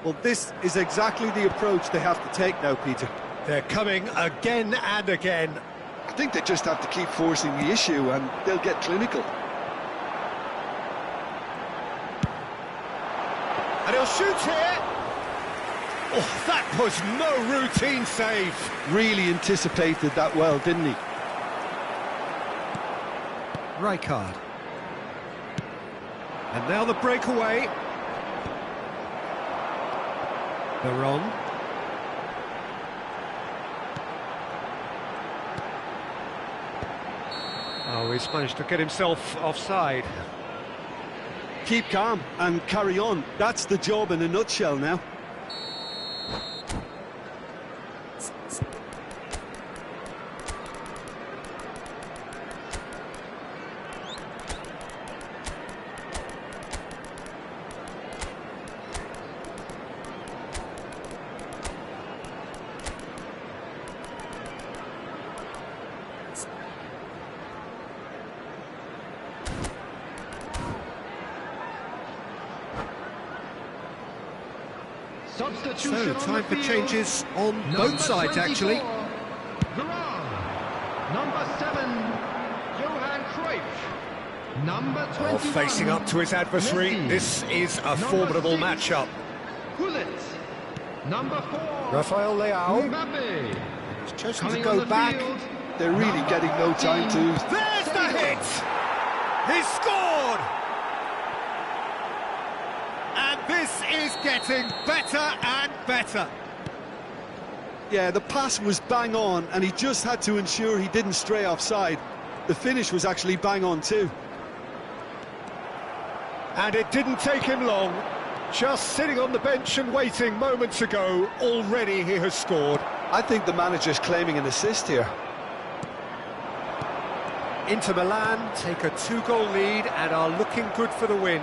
Well, this is exactly the approach they have to take now, Peter. They're coming again and again. I think they just have to keep forcing the issue and they'll get clinical. And he'll shoot here. Oh, that was no routine save. Really anticipated that well, didn't he? Rijkaard. And now the breakaway. Veron. Oh, he's managed to get himself offside. Keep calm and carry on. That's the job in a nutshell now. So, time for changes on both sides, actually. Veron. Number 7, Johan Cruyff. Number 21. Well, facing up to his adversary, Messi. this is a Number formidable 6, matchup. Gullit. Number 4, Rafael Leao. Mbappe. He's chosen to Coming go on the back. field, They're really number getting no time 14. to... There's the hit! He scored! And this is getting better and better. Yeah, the pass was bang on and he just had to ensure he didn't stray offside. The finish was actually bang on too. And it didn't take him long. Just sitting on the bench and waiting moments ago, already he has scored. I think the manager's claiming an assist here. Inter Milan take a 2-goal lead and are looking good for the win.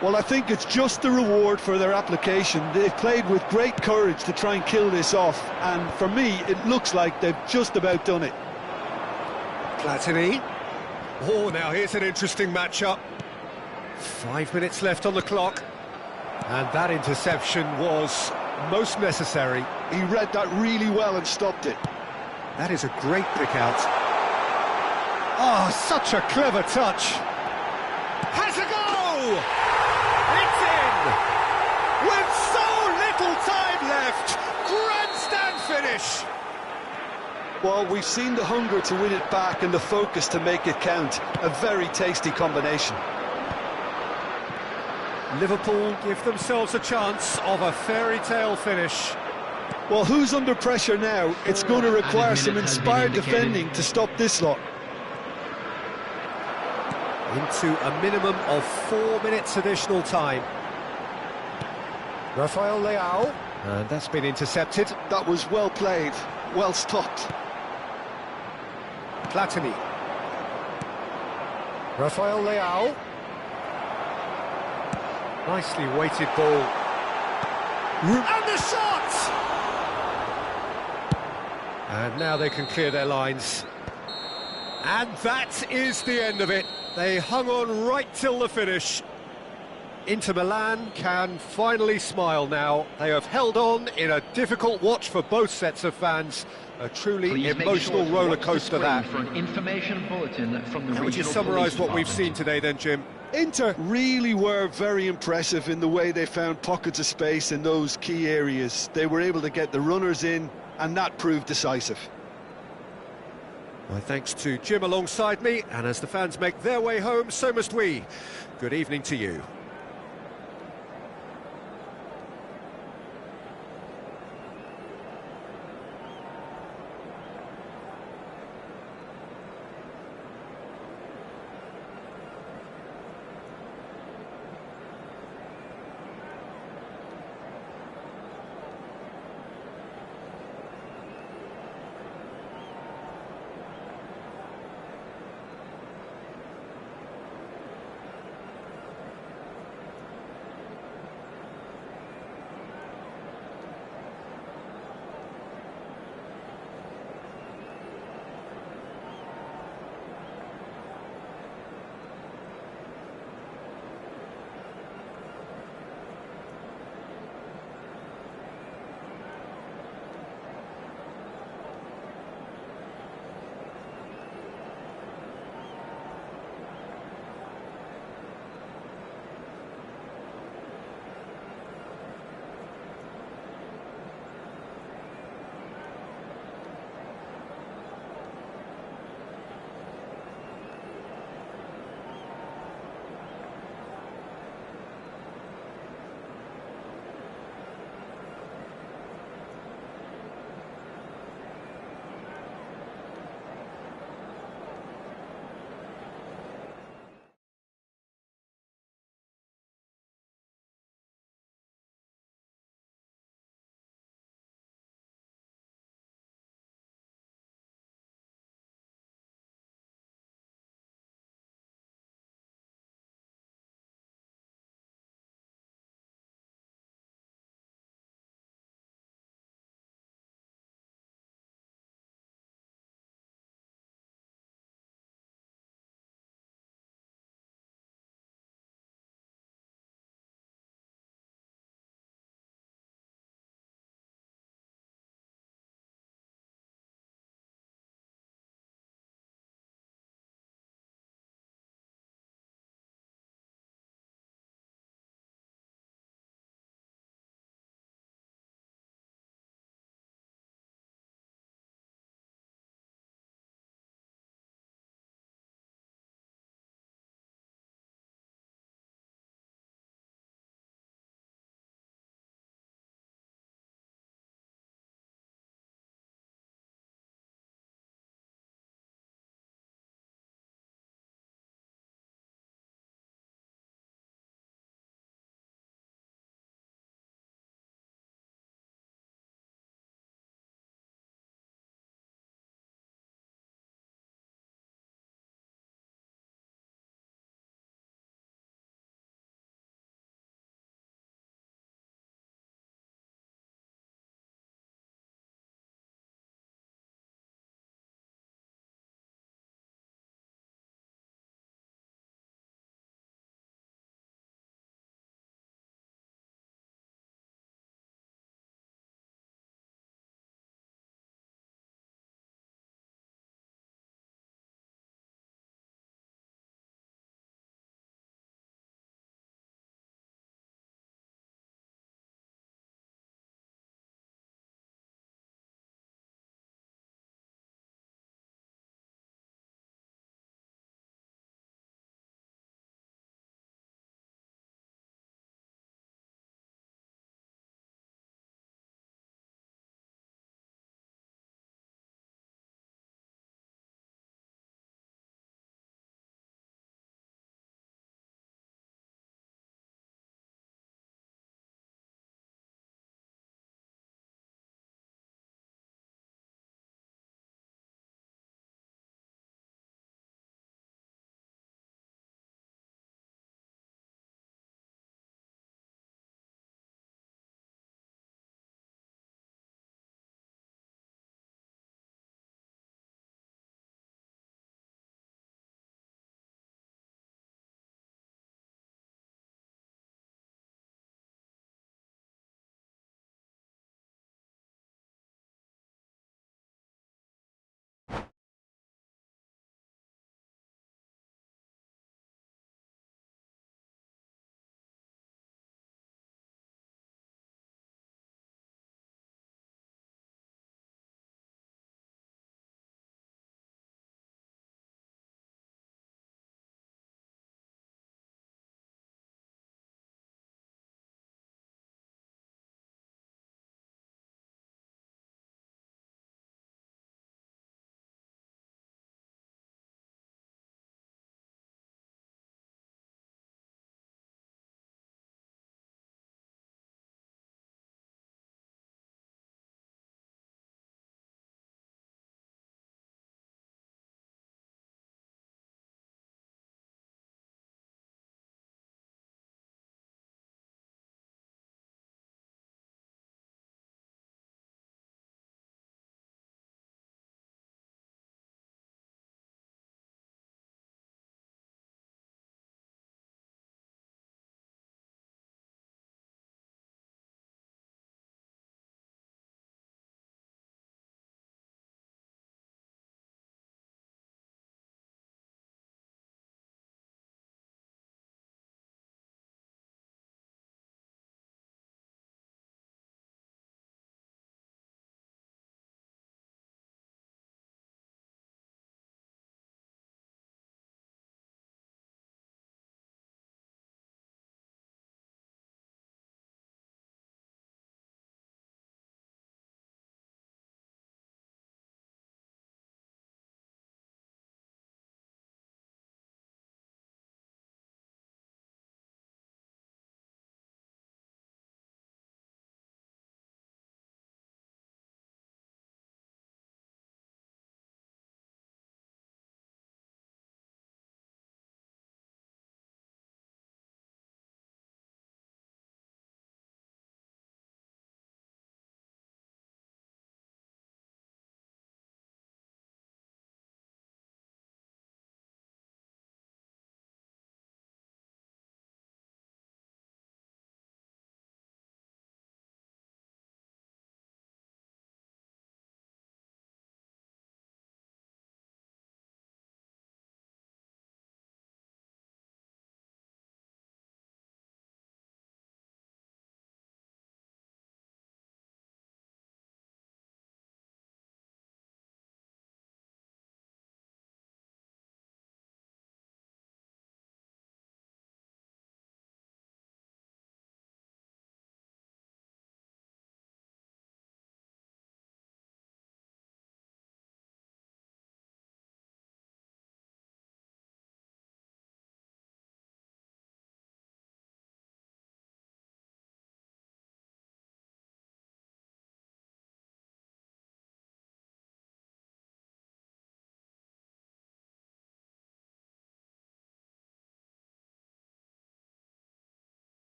Well, I think it's just the reward for their application. They've played with great courage to try and kill this off, and for me, it looks like they've just about done it. Platini. Oh, now here's an interesting matchup. 5 minutes left on the clock. And that interception was most necessary. He read that really well and stopped it. That is a great pick out. Oh, such a clever touch. Has a go! It's in! With so little time left, grandstand finish! Well, we've seen the hunger to win it back and the focus to make it count. A very tasty combination. Liverpool give themselves a chance of a fairy tale finish. Well, who's under pressure now? It's going to require some inspired defending to stop this lot. Into a minimum of 4 minutes additional time. Rafael Leao. And that's been intercepted. That was well played, well stopped. Platini. Rafael Leao. Nicely weighted ball. And the shot! And now they can clear their lines. And that is the end of it. They hung on right till the finish. Inter Milan can finally smile now. They have held on in a difficult watch for both sets of fans. A truly emotional roller coaster that. For an information bulletin from the How would you regional summarise police what we've department. seen today then, Jim? Inter really were very impressive in the way they found pockets of space in those key areas. They were able to get the runners in, and that proved decisive. My thanks to Jim alongside me, and as the fans make their way home, so must we. Good evening to you.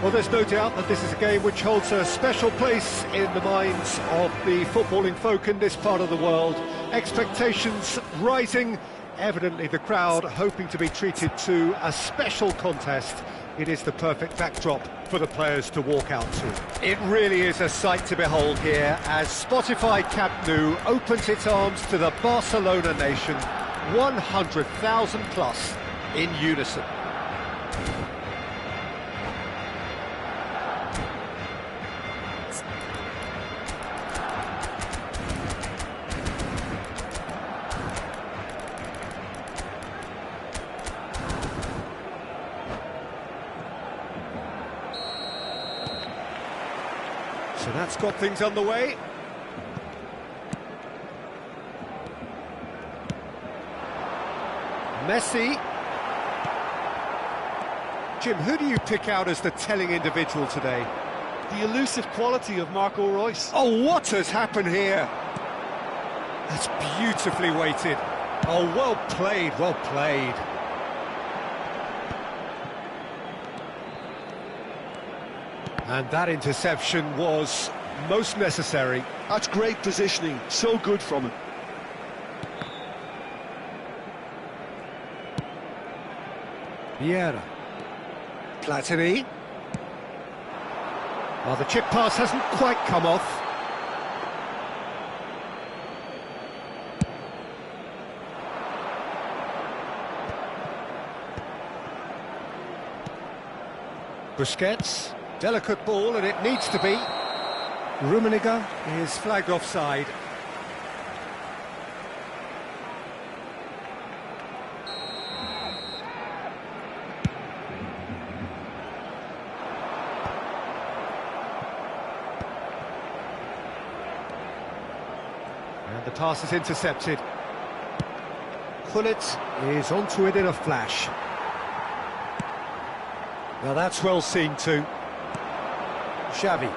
Well, there's no doubt that this is a game which holds a special place in the minds of the footballing folk in this part of the world. Expectations rising, evidently the crowd hoping to be treated to a special contest. It is the perfect backdrop for the players to walk out to. It really is a sight to behold here as Spotify Camp Nou opens its arms to the Barcelona nation, 100,000 plus in unison. So that's got things underway. Messi. Jim, who do you pick out as the telling individual today? The elusive quality of Marco Reus. Oh, what has happened here? That's beautifully weighted. Oh, well played, well played. And that interception was most necessary. That's great positioning, so good from him. Vieira. Platini. Oh, the chip pass hasn't quite come off. Busquets. Delicate ball, and it needs to be. Rummenigge is flagged offside. And the pass is intercepted. Gullit is onto it in a flash. Now that's well seen too. Xavi.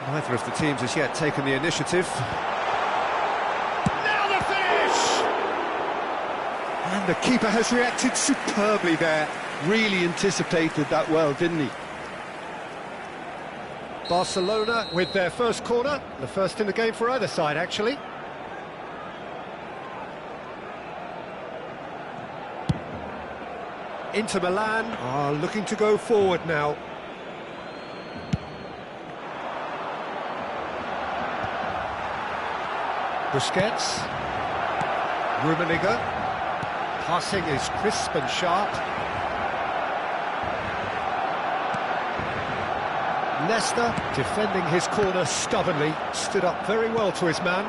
Neither of the teams has yet taken the initiative. Now the finish! And the keeper has reacted superbly there. Really anticipated that well, didn't he? Barcelona with their first corner, the first in the game for either side, actually. Inter Milan are looking to go forward now. Busquets. Rummenigge. Passing is crisp and sharp. Leicester defending his corner stubbornly, stood up very well to his man.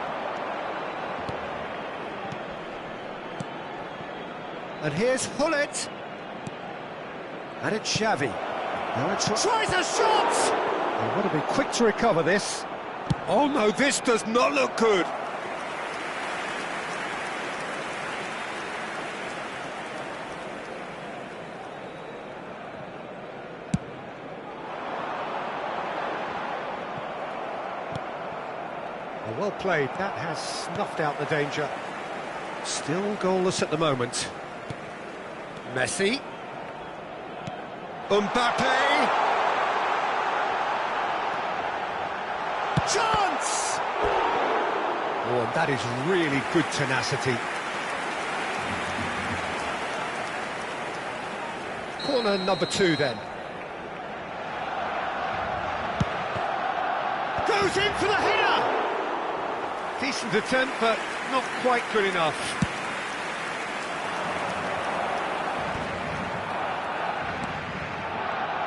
And here's Gullit. And it's Xavi. Now it's tries a shot! They've got to be quick to recover this. Oh no, this does not look good. Well played, that has snuffed out the danger. Still goalless at the moment. Messi. Mbappe! Chance! Oh, and that is really good tenacity. Corner number 2 then. Goes in for the header! Decent attempt, but not quite good enough.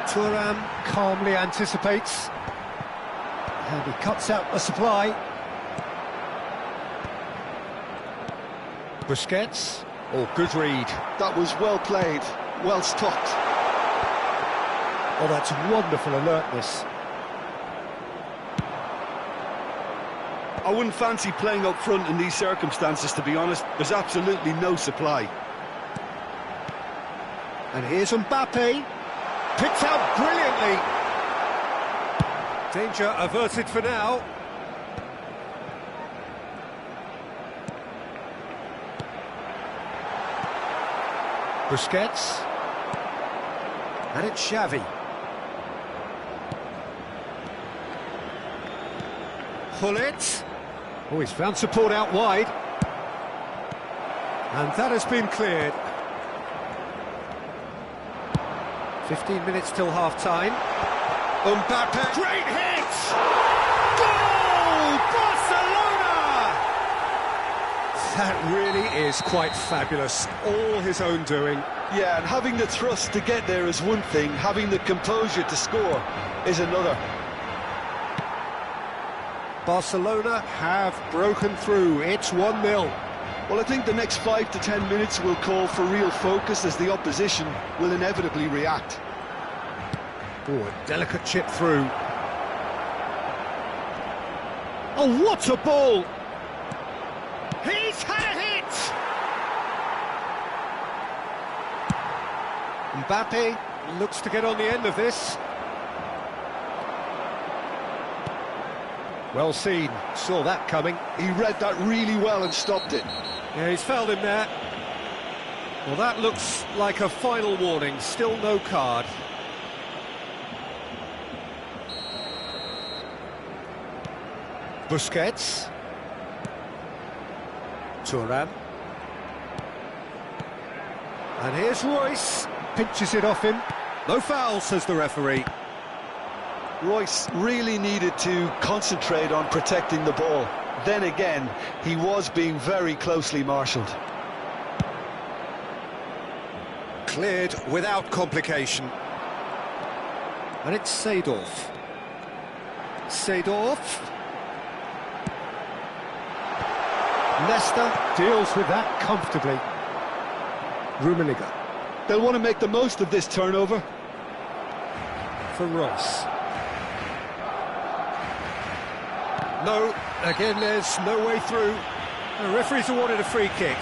Thuram calmly anticipates. And he cuts out the supply. Busquets. Oh, good read. That was well played, well stopped. Oh, that's wonderful alertness. I wouldn't fancy playing up front in these circumstances, to be honest. There's absolutely no supply. And here's Mbappe. Picked out brilliantly. Danger averted for now. Busquets. And it's Xavi. Gullit. Oh, he's found support out wide. And that has been cleared. 15 minutes till half-time. Mbappe. Great hit! Goal! Barcelona! That really is quite fabulous. All his own doing. Yeah, and having the thrust to get there is one thing, having the composure to score is another. Barcelona have broken through. It's 1-0. Well, I think the next 5 to 10 minutes will call for real focus as the opposition will inevitably react. Oh, a delicate chip through. Oh, what a ball! He's had a hit! Mbappe looks to get on the end of this. Well seen, saw that coming. He read that really well and stopped it. Yeah, he's fouled him there. Well, that looks like a final warning, still no card. Busquets. Thuram. And here's Royce, pinches it off him. No foul, says the referee. Royce really needed to concentrate on protecting the ball. Then again, he was being very closely marshalled. Cleared without complication. And it's Seedorf. Seedorf. Leicester deals with that comfortably. Rummenigge. They'll want to make the most of this turnover. For Royce. No, again there's no way through. The referee's awarded a free kick.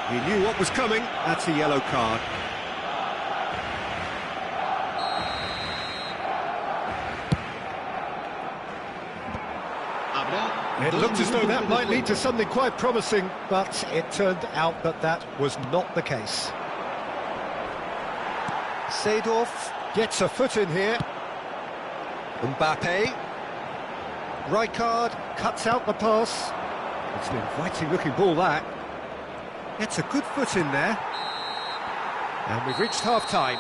He knew what was coming, that's a yellow card. It looked as though that might lead to something quite promising, but it turned out that that was not the case. Seedorf gets a foot in here. Mbappe. Rijkaard cuts out the pass. It's an inviting-looking ball, that. Gets a good foot in there. And we've reached half-time.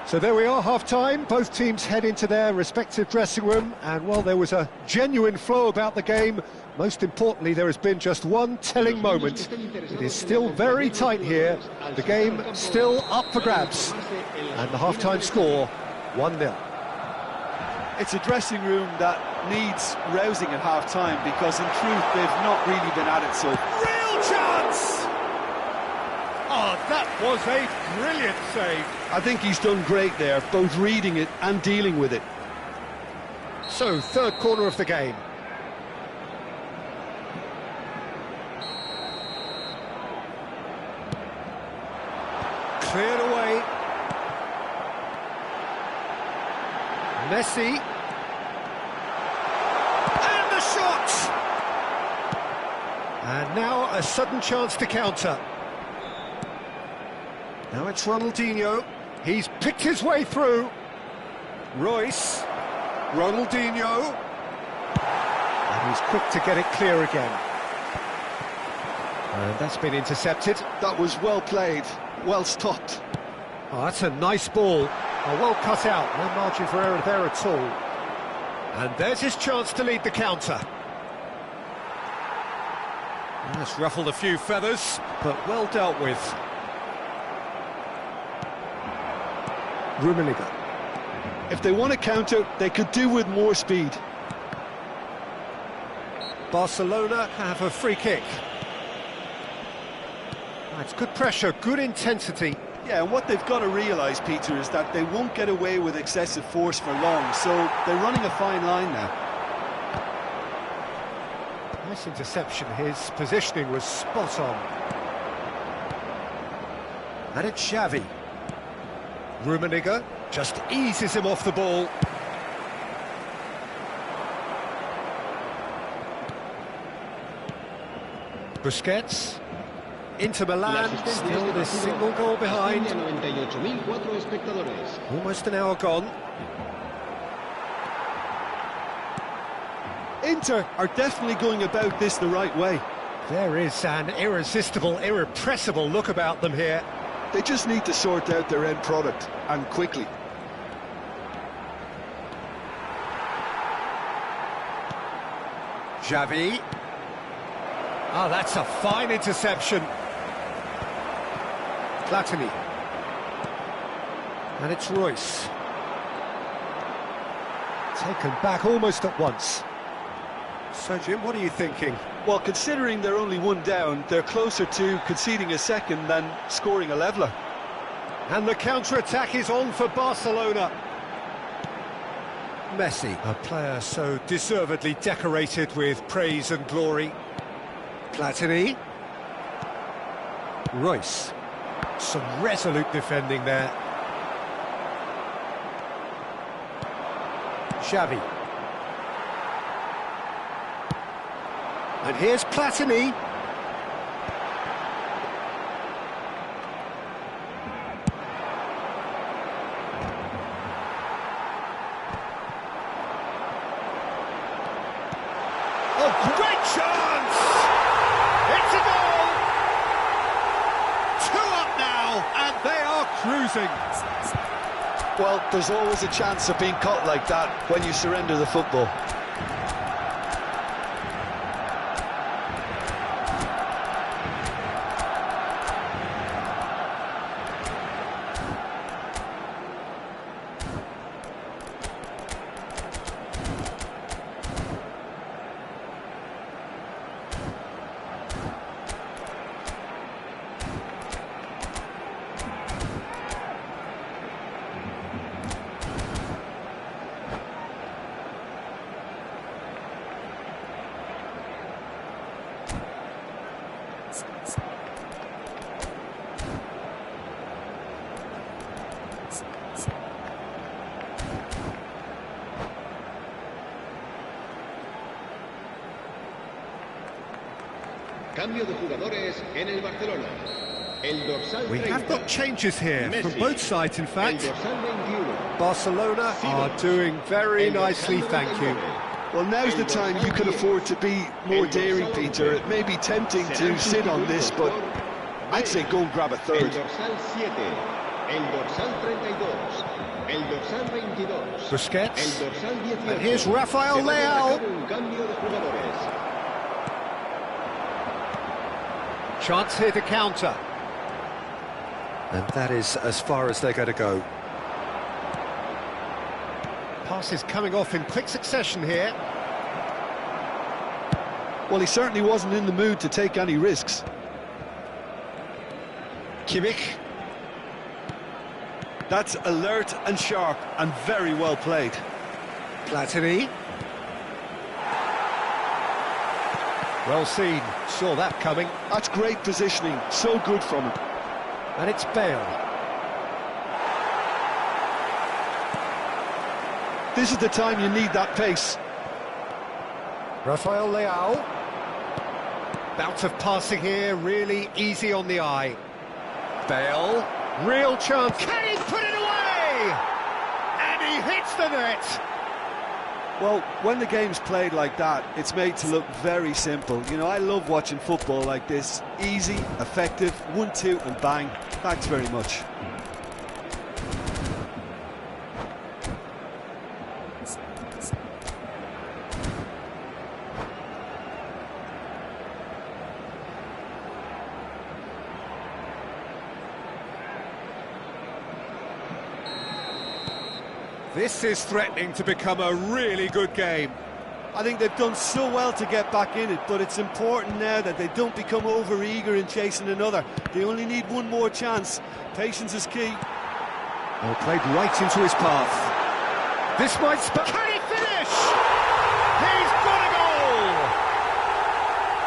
So there we are, half-time. Both teams head into their respective dressing room. And while there was a genuine flow about the game, most importantly, there has been just one telling moment. It is still very tight here. The game still up for grabs. And the half-time score, 1-0. It's a dressing room that needs rousing at half-time because, in truth, they've not really been at it so. Real chance! Oh, that was a brilliant save. I think he's done great there, both reading it and dealing with it. So, third corner of the game. Cleared away. Messi. And the shot! And now a sudden chance to counter. Now it's Ronaldinho. He's picked his way through. Royce. Ronaldinho. And he's quick to get it clear again. And that's been intercepted. That was well played, well stopped. Oh, that's a nice ball. Oh, well cut out, no margin for error there at all. And there's his chance to lead the counter. That's ruffled a few feathers, but well dealt with. Rummenigge. If they want to counter, they could do with more speed. Barcelona have a free kick. It's good pressure, good intensity. Yeah, and what they've got to realise, Peter, is that they won't get away with excessive force for long, so they're running a fine line now. Nice interception, his positioning was spot on. And it's Xavi. Rummenigge just eases him off the ball. Busquets. Inter Milan still this single goal behind. Almost an hour gone. Inter are definitely going about this the right way. There is an irresistible, irrepressible look about them here. They just need to sort out their end product, and quickly. Xavi. Ah, that's a fine interception. Platini. And it's Royce. Taken back almost at once. So, Jim, what are you thinking? Well, considering they're only one down, they're closer to conceding a second than scoring a leveller. And the counter-attack is on for Barcelona. Messi, a player so deservedly decorated with praise and glory. Platini. Royce. Some resolute defending there. Xavi. And here's Platini. Oh, great chance! It's a goal! 2 up now, and they are cruising. Well, there's always a chance of being caught like that when you surrender the football. Cambio de jugadores en el Barcelona. El dorsal We have got changes here from both sides, in fact. El dorsal 21. Barcelona are doing very nicely, thank you. Well, now's the time you can afford to be more daring, Peter. It may be tempting to sit on this, but I'd say go and grab a El third. dorsal 7. El dorsal 32. El dorsal 22. Busquets. El dorsal 18. And here's Rafael Se va a llevar a Leao. cabo un cambio de jugadores. Chance here to counter. And that is as far as they're going to go. Passes coming off in quick succession here. Well, he certainly wasn't in the mood to take any risks. Kimmich. That's alert and sharp and very well played. Platini. Well seen, saw that coming. That's great positioning, so good from him. And it's Bale. This is the time you need that pace. Rafael Leao. Bout of passing here, really easy on the eye. Bale, real chance. Can he put it away? And he hits the net. Well, when the game's played like that, it's made to look very simple. You know, I love watching football like this. Easy, effective, 1-2 and bang. Thanks very much. This is threatening to become a really good game. I think they've done so well to get back in it, but it's important now that they don't become over-eager in chasing another. They only need one more chance. Patience is key. Well, played right into his path. This might... Can he finish? He's got a goal!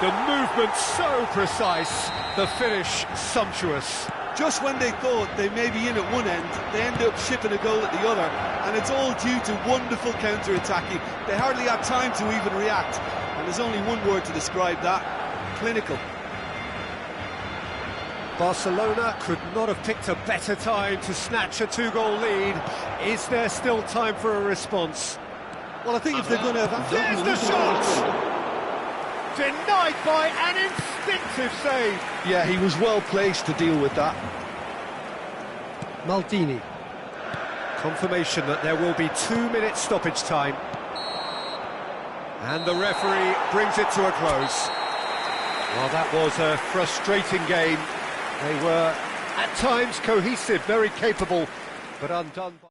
The movement so precise, the finish sumptuous. Just when they thought they may be in at one end, they end up shipping a goal at the other, and it's all due to wonderful counter-attacking. They hardly had time to even react, and there's only one word to describe that: clinical. Barcelona could not have picked a better time to snatch a two-goal lead. Is there still time for a response? Well, I think if they're going to have... There's the shot! Denied by an instinctive save. Yeah, he was well placed to deal with that. Maldini. Confirmation that there will be 2-minute stoppage time. And the referee brings it to a close. Well, that was a frustrating game. They were, at times, cohesive, very capable, but undone by...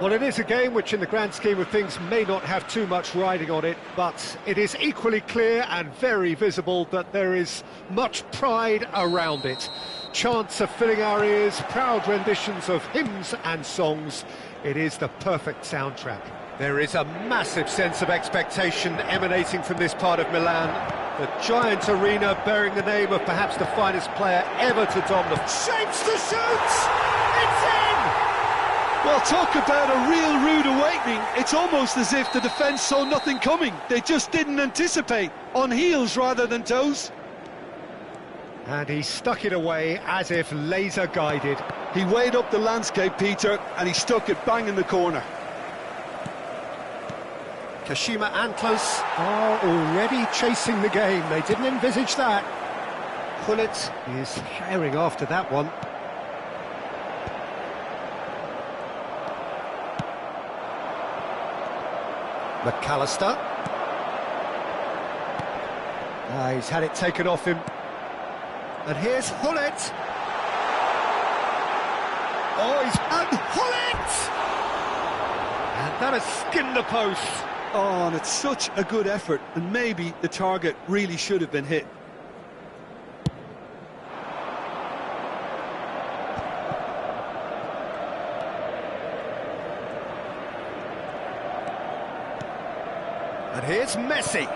Well, it is a game which, in the grand scheme of things, may not have too much riding on it, but it is equally clear and very visible that there is much pride around it. Chants are filling our ears, proud renditions of hymns and songs. It is the perfect soundtrack. There is a massive sense of expectation emanating from this part of Milan. The giant arena bearing the name of perhaps the finest player ever to don the... Shapes to shoot! It's in! Well, talk about a real rude awakening. It's almost as if the defence saw nothing coming. They just didn't anticipate. On heels rather than toes. And he stuck it away as if laser-guided. He weighed up the landscape, Peter, and he stuck it bang in the corner. Kashima Antlers are already chasing the game. They didn't envisage that. Gullit is herring after that one. McAllister. He's had it taken off him. And here's Gullit. Oh, and Gullit! And that has skinned the post. Oh, and it's such a good effort, and maybe the target really should have been hit. And here's Messi.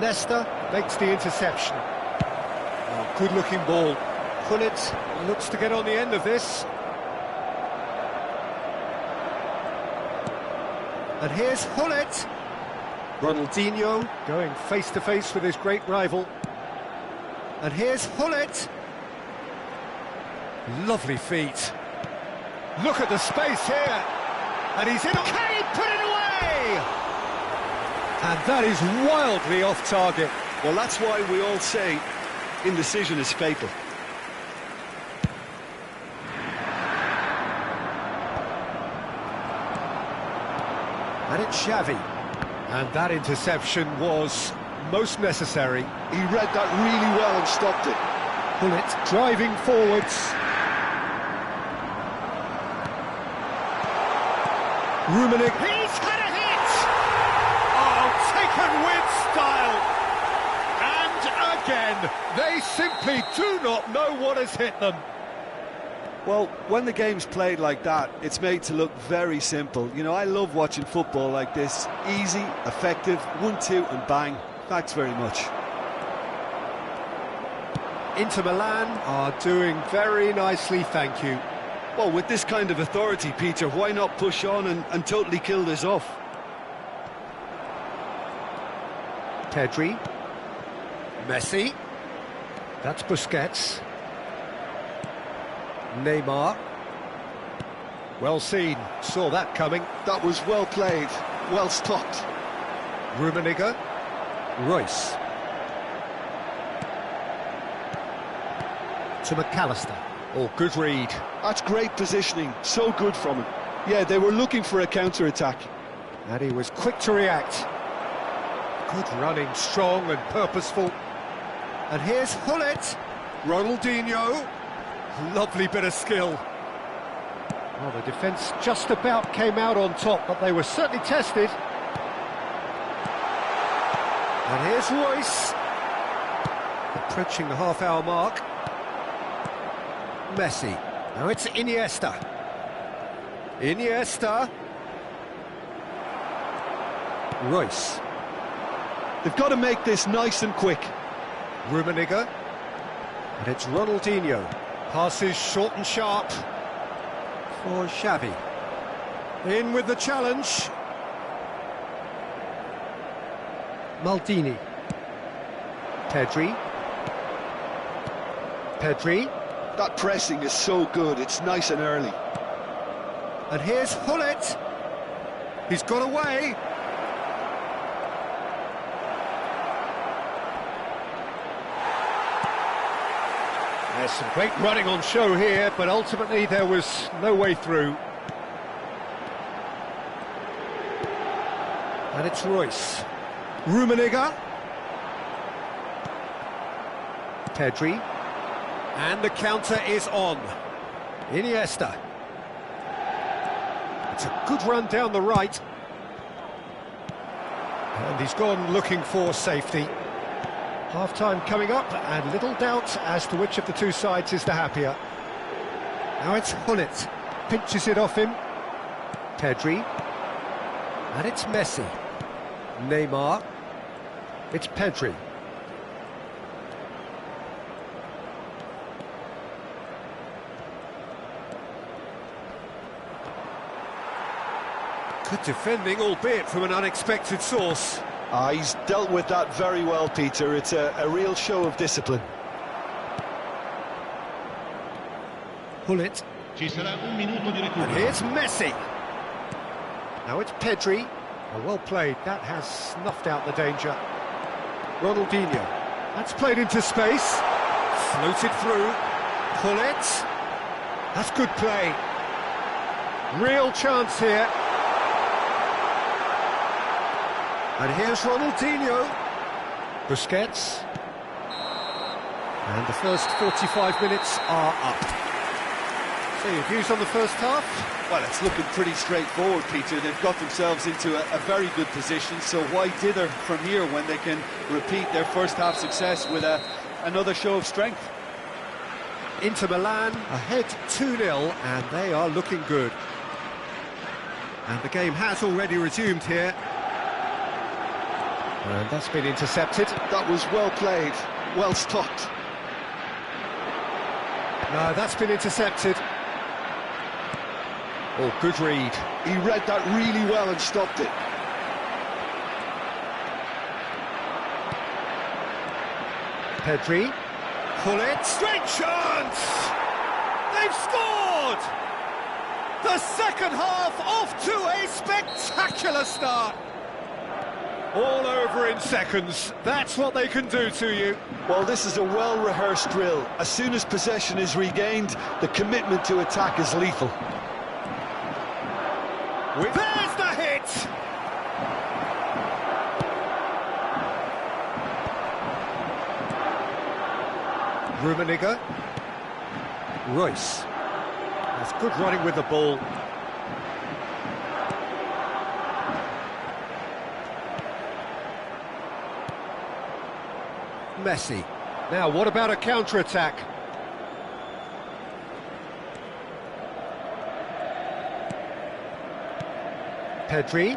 Nesta makes the interception. Oh, good-looking ball. Gullit looks to get on the end of this. And here's Hullet. Ronaldinho going face-to-face with his great rival. And here's Hullet. Lovely feet. Look at the space here. And he's in. Can he put it away? And that is wildly off target. Well, that's why we all say indecision is fatal. And it's Xavi. And that interception was most necessary. He read that really well and stopped it. Hullet driving forwards. Rummenigge. He's had a hit! Oh, taken with style. And again, they simply do not know what has hit them. Well, when the game's played like that, it's made to look very simple. You know, I love watching football like this. Easy, effective, 1-2 and bang. Thanks very much. Inter Milan are doing very nicely, thank you. Well, with this kind of authority, Peter, why not push on and totally kill this off? Pedri. Messi. That's Busquets. Neymar. Well seen, saw that coming. That was well played, well stopped. Rummenigge. Royce. To McAllister. Oh, good read. That's great positioning, so good from him. Yeah, they were looking for a counter-attack. And he was quick to react. Good running, strong and purposeful. And here's Hullet. Ronaldinho. Lovely bit of skill. Well, the defence just about came out on top, but they were certainly tested. And here's Royce. Approaching the half-hour mark. Messi. Now it's Iniesta. Iniesta. Royce. They've got to make this nice and quick. Rummenigge. And it's Ronaldinho. Passes short and sharp for Xavi. In with the challenge. Maldini. Pedri. Pedri. That pressing is so good, it's nice and early. And here's Hullet. He's got away. There's some great running on show here, but ultimately there was no way through. And it's Royce. Rummenigge. Pedri. And the counter is on. Iniesta. It's a good run down the right. And he's gone looking for safety. Half-time coming up, and little doubt as to which of the two sides is the happier. Now it's Hullet. Pinches it off him. Pedri. And it's Messi. Neymar. It's Pedri. Good defending, albeit from an unexpected source. He's dealt with that very well, Peter. It's a real show of discipline. Hullet. Ci sarà un minuto di And recupero. here's Messi. Now it's Pedri. Oh, well played. That has snuffed out the danger. Ronaldinho. That's played into space. Floated through. Hullet. That's good play. Real chance here. And here's Ronaldinho. Busquets. And the first 45 minutes are up. So your views on the first half? Well, it's looking pretty straightforward, Peter. They've got themselves into a very good position, so why dither from here when they can repeat their first half success with another show of strength? Inter Milan ahead 2-0, and they are looking good. And the game has already resumed here. And that's been intercepted. That was well played, well stopped. No, that's been intercepted. Oh, good read. He read that really well and stopped it. Pedri. Pull it. Straight chance! They've scored! The second half off to a spectacular start. All over in seconds. That's what they can do to you. Well, this is a well-rehearsed drill. As soon as possession is regained, the commitment to attack is lethal. There's the hit! Rummenigge. Royce. That's good running with the ball. Messi. Now, what about a counter-attack? Pedri.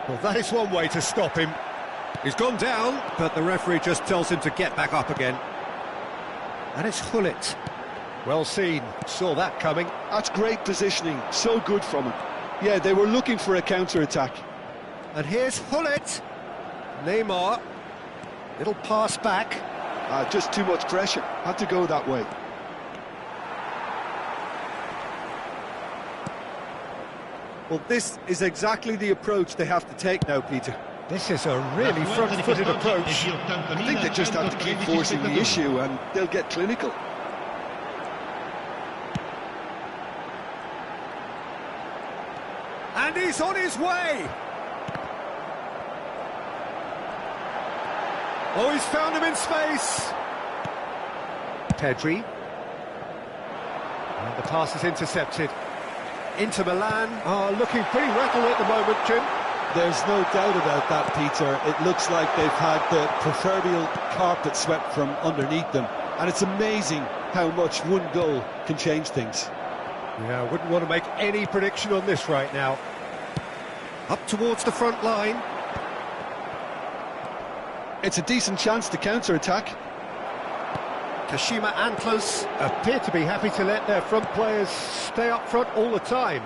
Well, that is one way to stop him. He's gone down, but the referee just tells him to get back up again. And it's Hullet. Well seen, saw that coming. That's great positioning, so good from him. Yeah, they were looking for a counter-attack. And here's Hullet. Neymar. Little pass back. Just too much pressure, had to go that way. Well, this is exactly the approach they have to take now, Peter. This is a really front-footed approach. I think they just have to keep forcing the issue and they'll get clinical. And he's on his way! Oh, he's found him in space! Pedri. And the pass is intercepted. Inter Milan are looking pretty rattled at the moment, Jim. There's no doubt about that, Peter. It looks like they've had the proverbial carpet swept from underneath them. And it's amazing how much one goal can change things. Yeah, I wouldn't want to make any prediction on this right now. Up towards the front line. It's a decent chance to counter-attack. Kashima Antlers appear to be happy to let their front players stay up front all the time.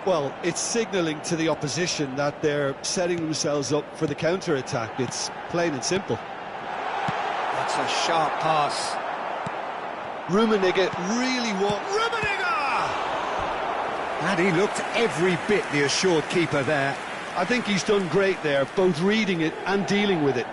Well, it's signalling to the opposition that they're setting themselves up for the counter-attack. It's plain and simple. That's a sharp pass. Rummenigge really won. Rummenigge! And he looked every bit the assured keeper there. I think he's done great there, both reading it and dealing with it.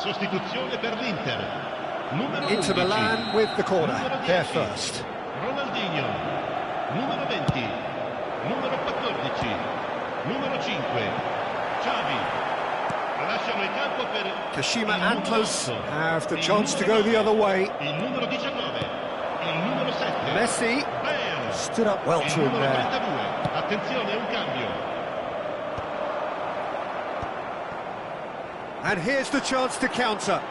Sostituzione per l'Inter. Numero Inter 11. Milan with the corner. Numero 10. They're first. Ronaldinho. Numero 20. Numero 14. Numero 5. Xavi. Lasciano il campo per Kashima il numero Antlers 8, have the il chance to numero go the other way. Il numero 19. Il numero 7. Messi Bale. stood up well Il to him numero there. 32. Attenzione, un cambio. And here's the chance to counter.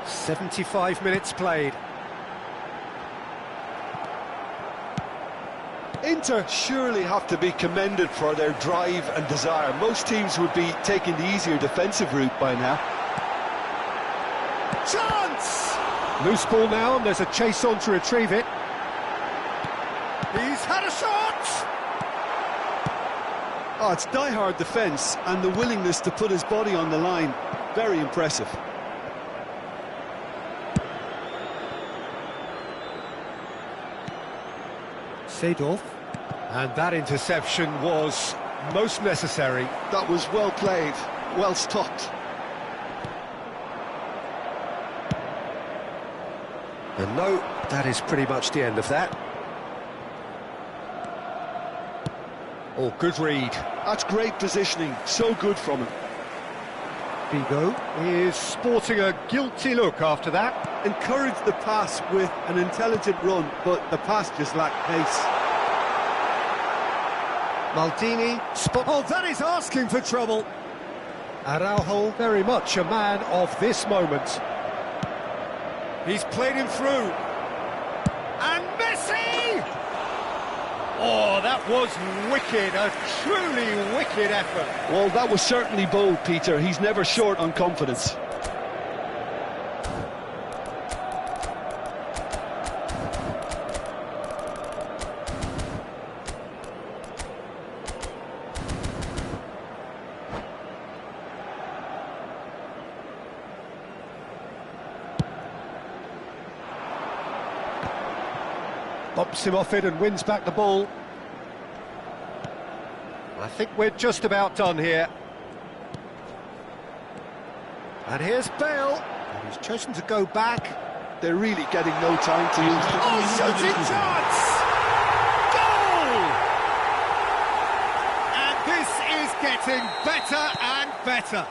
75 minutes played. Inter surely have to be commended for their drive and desire. Most teams would be taking the easier defensive route by now. Chance! Loose ball now, and there's a chase on to retrieve it. He's had a shot! Oh, it's die-hard defence and the willingness to put his body on the line. Very impressive. Seedorf. And that interception was most necessary. That was well played, well stopped. And no, that is pretty much the end of that. Oh, good read. That's great positioning, so good from him. Vigo is sporting a guilty look after that. Encouraged the pass with an intelligent run, but the pass just lacked pace. Maldini, oh, that is asking for trouble. Araujo, very much a man of this moment. He's played him through. And Messi! Oh, that was wicked, a truly wicked effort. Well, that was certainly bold, Peter. He's never short on confidence. Bumps him off it and wins back the ball. I think we're just about done here. And here's Bale. And he's chosen to go back. They're really getting no time to use. Oh, shooting chance! Goal! And this is getting better and better.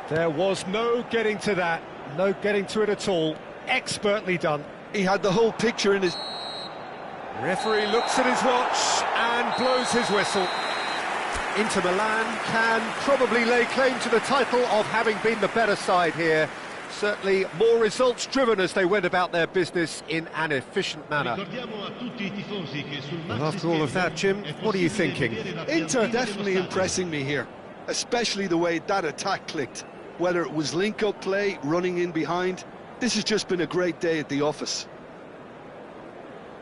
There was no getting to that. No getting to it at all. Expertly done. He had the whole picture in his... Referee looks at his watch and blows his whistle. Inter Milan can probably lay claim to the title of having been the better side here. Certainly more results driven as they went about their business in an efficient manner. Well, after all of that, Jim, what are you thinking? Inter definitely impressing me here, especially the way that attack clicked. Whether it was link-up play, running in behind, this has just been a great day at the office.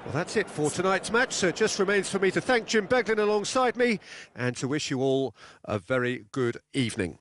Well, that's it for tonight's match, so it just remains for me to thank Jim Beglin alongside me and to wish you all a very good evening.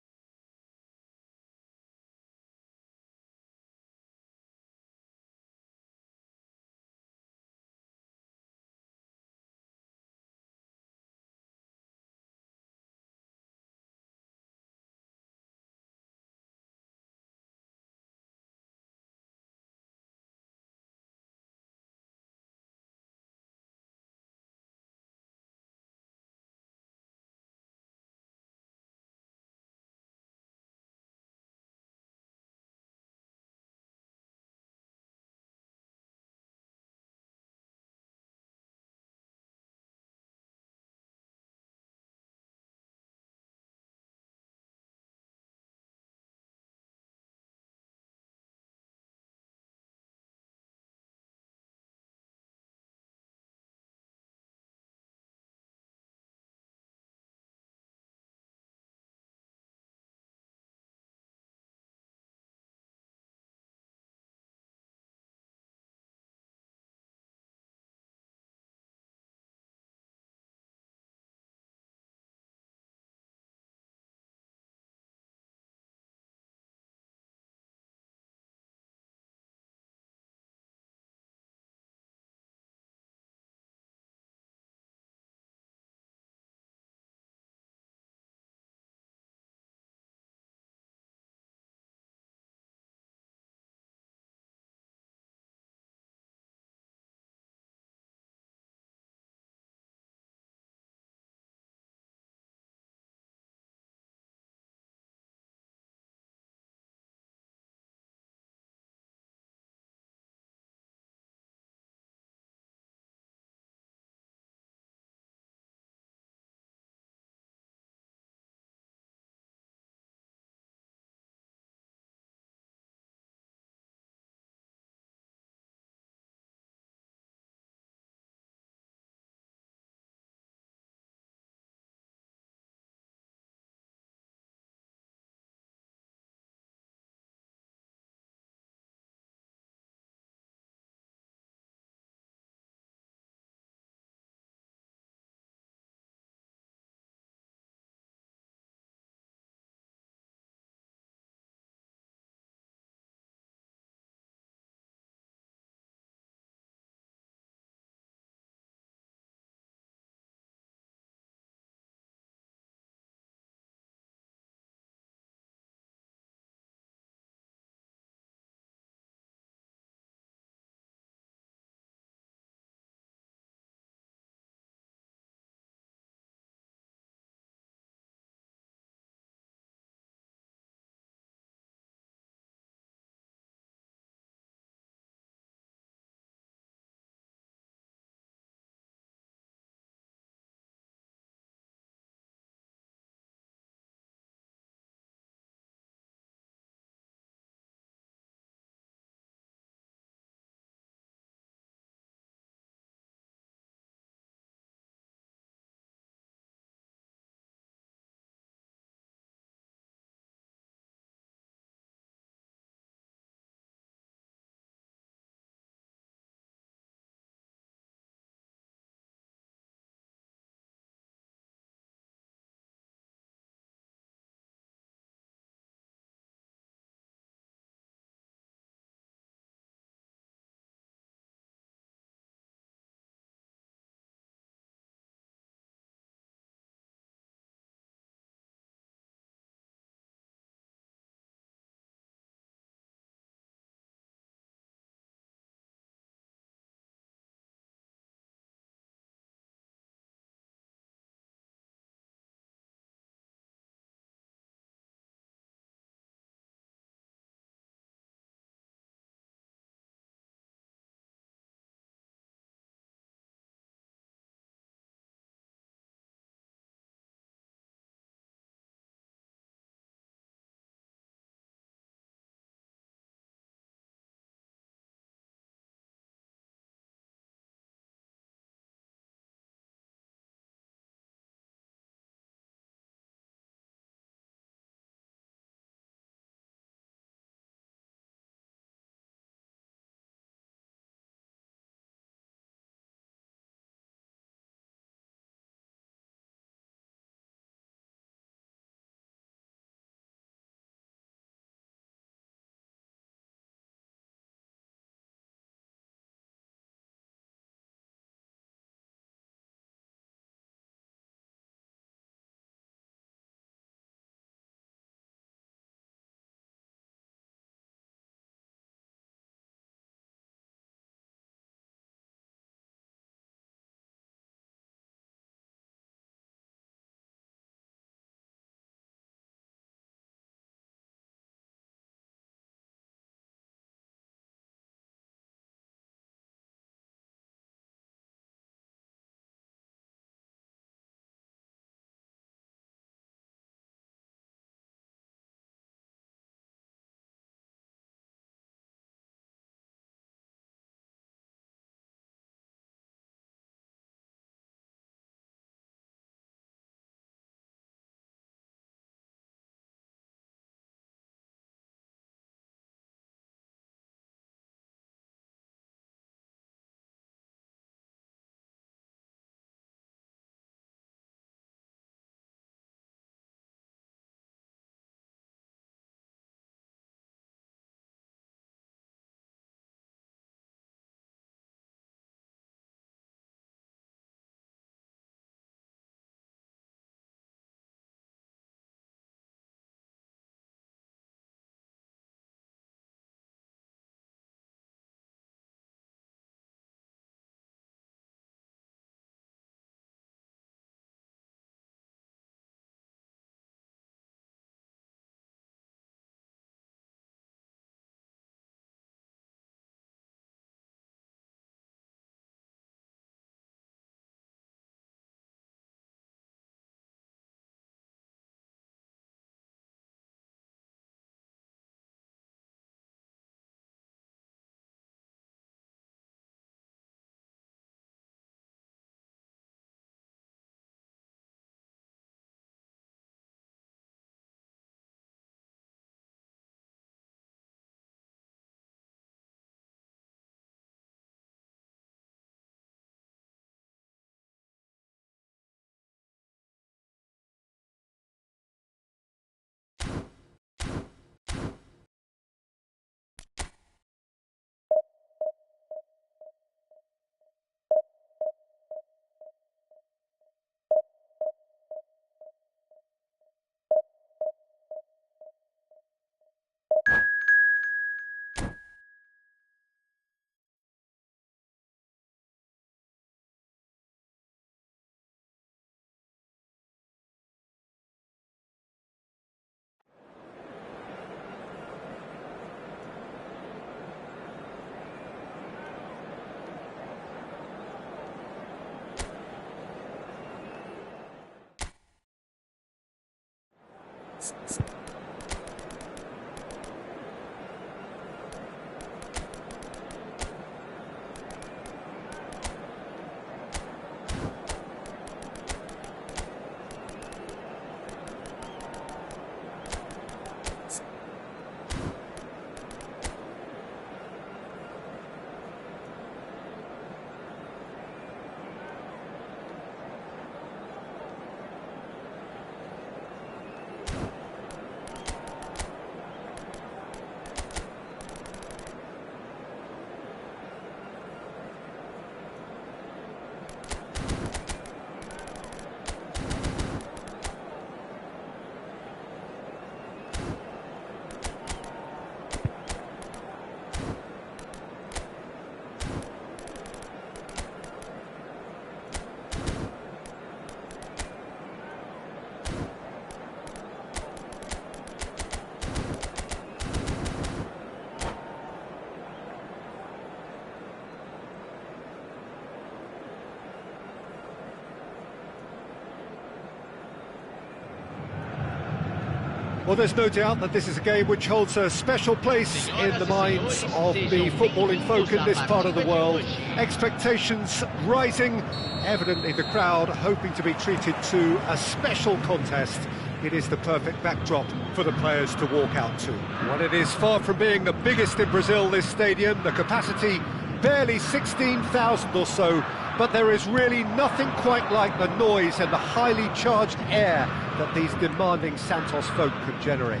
Well, there's no doubt that this is a game which holds a special place in the minds of the footballing folk in this part of the world. Expectations rising, evidently the crowd hoping to be treated to a special contest. It is the perfect backdrop for the players to walk out to. Well, it is far from being the biggest in Brazil, this stadium. The capacity barely 16,000 or so, but there is really nothing quite like the noise and the highly charged air that these demanding Santos folk can generate.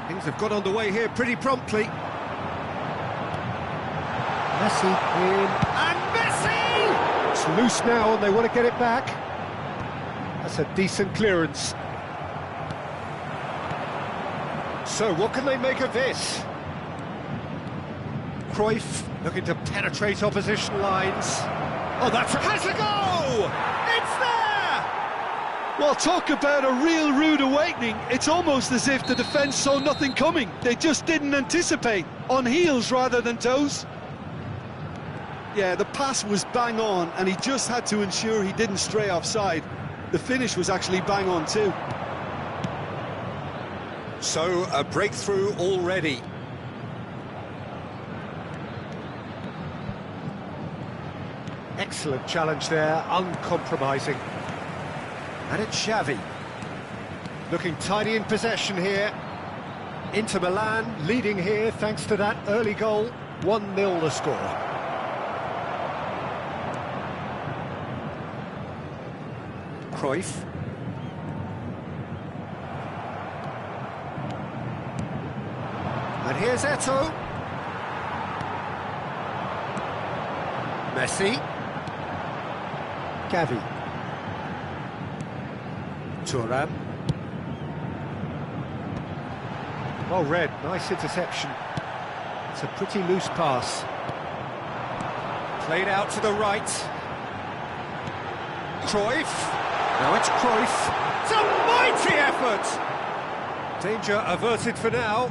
Things have got underway here pretty promptly. Messi in, and Messi! It's loose now and they want to get it back. That's a decent clearance. So what can they make of this? Cruyff looking to penetrate opposition lines. Oh, that's has a go! It's there! Well, talk about a real rude awakening. It's almost as if the defence saw nothing coming. They just didn't anticipate. On heels rather than toes. Yeah, the pass was bang on, and he just had to ensure he didn't stray offside. The finish was actually bang on too. So, a breakthrough already. Excellent challenge there, uncompromising. And it's Xavi. Looking tidy in possession here. Inter Milan leading here thanks to that early goal. 1-0 the score. Cruyff. And here's Eto'o. Messi. Gavi. Thuram. Well read, nice interception. It's a pretty loose pass. Played out to the right. Cruyff. Now it's Cruyff. It's a mighty effort! Danger averted for now.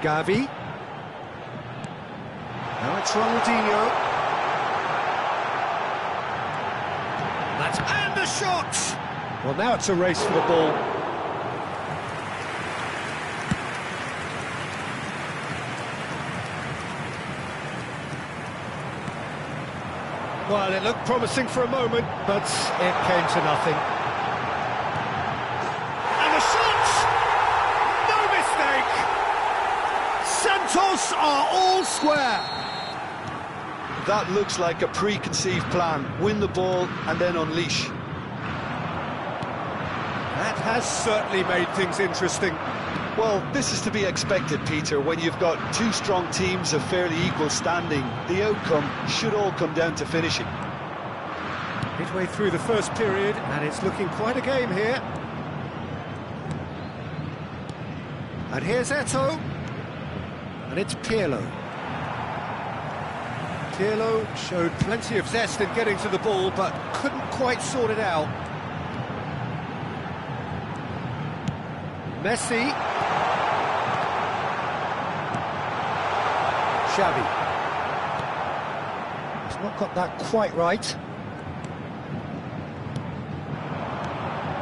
Gavi. Now it's Ronaldinho. And the shot! Well, now it's a race for the ball. Well, it looked promising for a moment, but it came to nothing. And the shot! No mistake! Santos are all square. That looks like a preconceived plan. Win the ball and then unleash. That has certainly made things interesting. Well, this is to be expected, Peter. When you've got two strong teams of fairly equal standing, the outcome should all come down to finishing. Midway through the first period, and it's looking quite a game here. And here's Eto'o. And it's Pirlo. Pirlo showed plenty of zest in getting to the ball, but couldn't quite sort it out. Messi. Xavi. He's not got that quite right.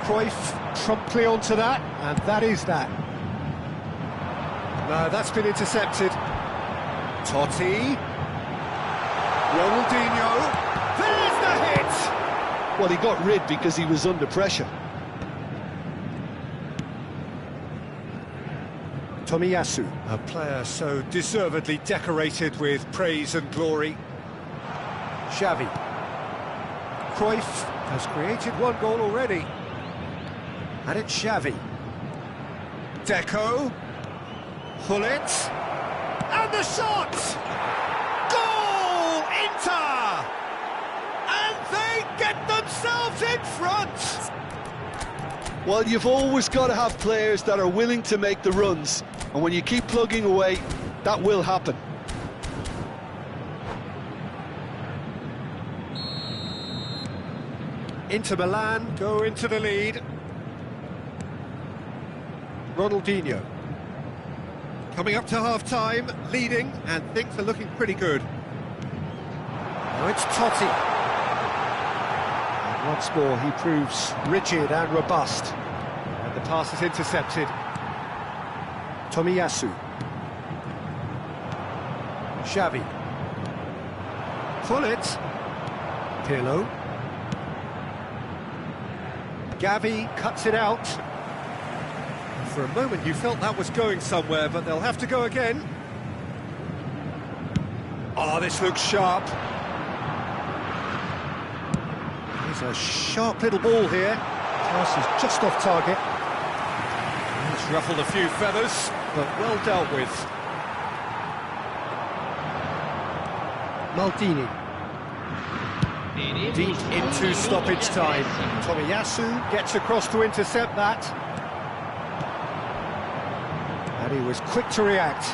Cruyff promptly onto that, and that is that. No, that's been intercepted. Totti. Ronaldinho. There's the hit! Well, he got rid because he was under pressure. Tomiyasu, a player so deservedly decorated with praise and glory. Xavi. Cruyff has created one goal already. And it's Xavi. Deco. Hullet. And the shot! Goal! Inter! And they get themselves in front! Well, you've always got to have players that are willing to make the runs. And when you keep plugging away, that will happen. Inter Milan go into the lead. Ronaldinho. Coming up to half-time, leading, and things are looking pretty good. Now it's Totti. And once more, he proves rigid and robust. And the pass is intercepted. Tomiyasu. Xavi. Hullet. Pirlo. Gavi cuts it out. For a moment you felt that was going somewhere, but they'll have to go again. Oh, this looks sharp. There's a sharp little ball here. Pass is just off target. It's ruffled a few feathers, but well dealt with. Maldini. Deep into stoppage time. Tomiyasu gets across to intercept that. And he was quick to react.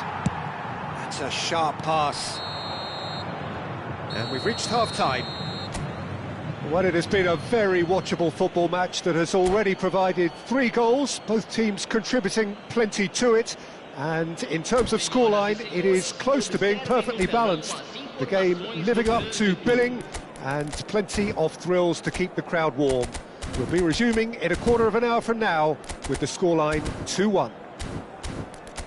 That's a sharp pass. And we've reached half-time. Well, it has been a very watchable football match that has already provided 3 goals, both teams contributing plenty to it. And in terms of scoreline, it is close to being perfectly balanced. The game living up to billing, and plenty of thrills to keep the crowd warm. We'll be resuming in a quarter of an hour from now with the scoreline 2-1.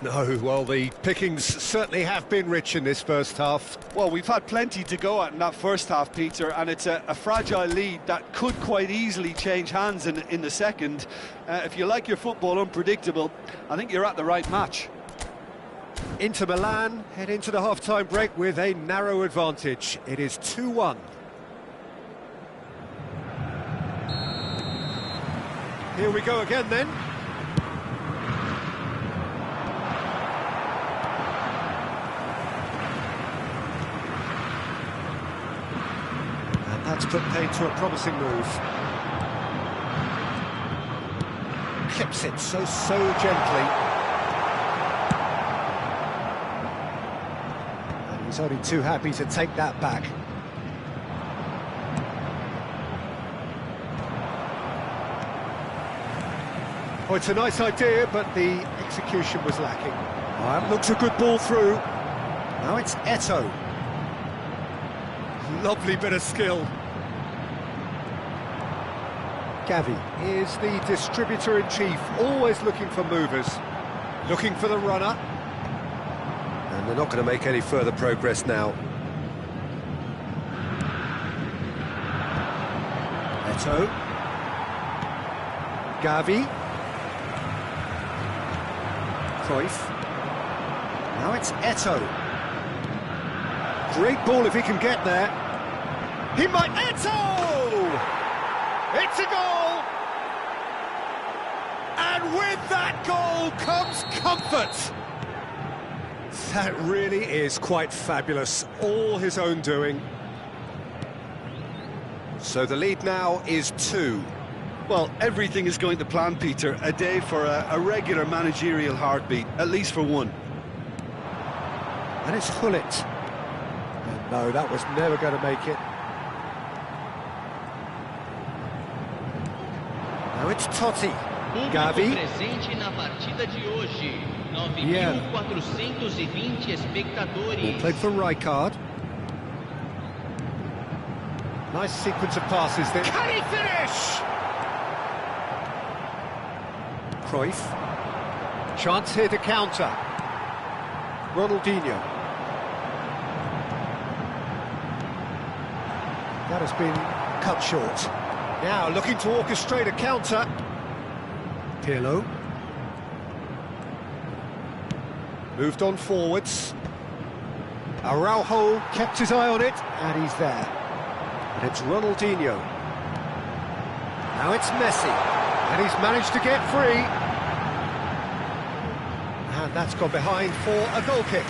No, well, the pickings certainly have been rich in this first half. Well, we've had plenty to go at in that first half, Peter, and it's a fragile lead that could quite easily change hands in the second. If you like your football unpredictable, I think you're at the right match. Inter Milan head into the half-time break with a narrow advantage. It is 2-1. Here we go again then. And that's put paid to a promising move. Clips it so gently. And he's only too happy to take that back. Oh, it's a nice idea, but the execution was lacking. That looks a good ball through. Now it's Eto'o. Lovely bit of skill. Gavi is the distributor-in-chief, always looking for movers, looking for the runner. And they're not going to make any further progress now. Eto'o. Gavi. Cruyff. Now it's Eto'o. Great ball if he can get there. He might... Eto'o! It's a goal! And with that goal comes comfort! That really is quite fabulous. All his own doing. So the lead now is 2. Well, everything is going to plan, Peter. A day for a regular managerial heartbeat, at least for one. And it's Hullet. And no, that was never going to make it. Now it's Totti. público Gavi. presente na partida de hoje. Yeah. 9.420 espectadores. Played for Rijkaard. Nice sequence of passes there. Can he finish? Cruyff. Chance here to counter. Ronaldinho. That has been cut short. Now looking to orchestrate a counter. Pirlo. Moved on forwards. Araujo kept his eye on it, and he's there. And it's Ronaldinho. Now it's Messi, and he's managed to get free. And that's gone behind for a goal kick.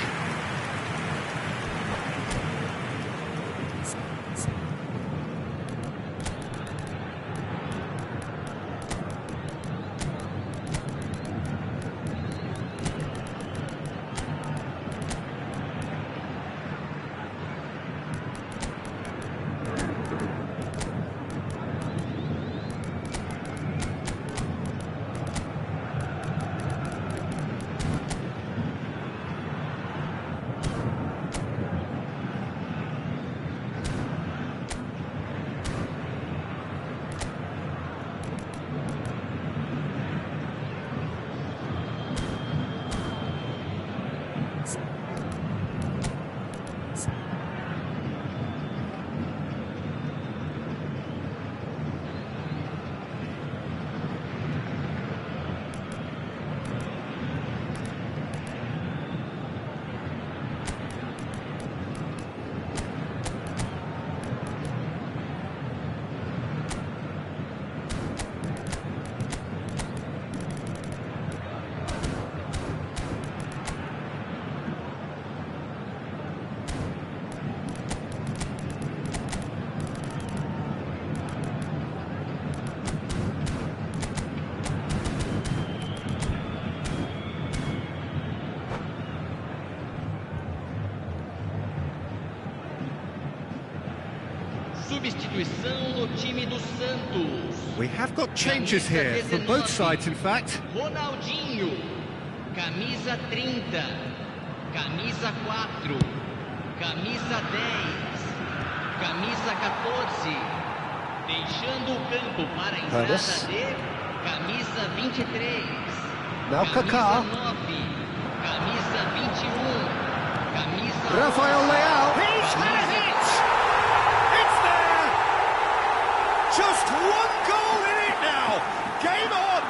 Substituição no time do Santos. We have got changes here, from both sides in fact. Ronaldinho, camisa 30, camisa 4, camisa 10, camisa 14, deixando o campo para a entrada de camisa 23, Now Kaká. camisa 9, camisa 21, camisa Rafael Leao. He's had it! It's there! Just one goal in it now! Game on!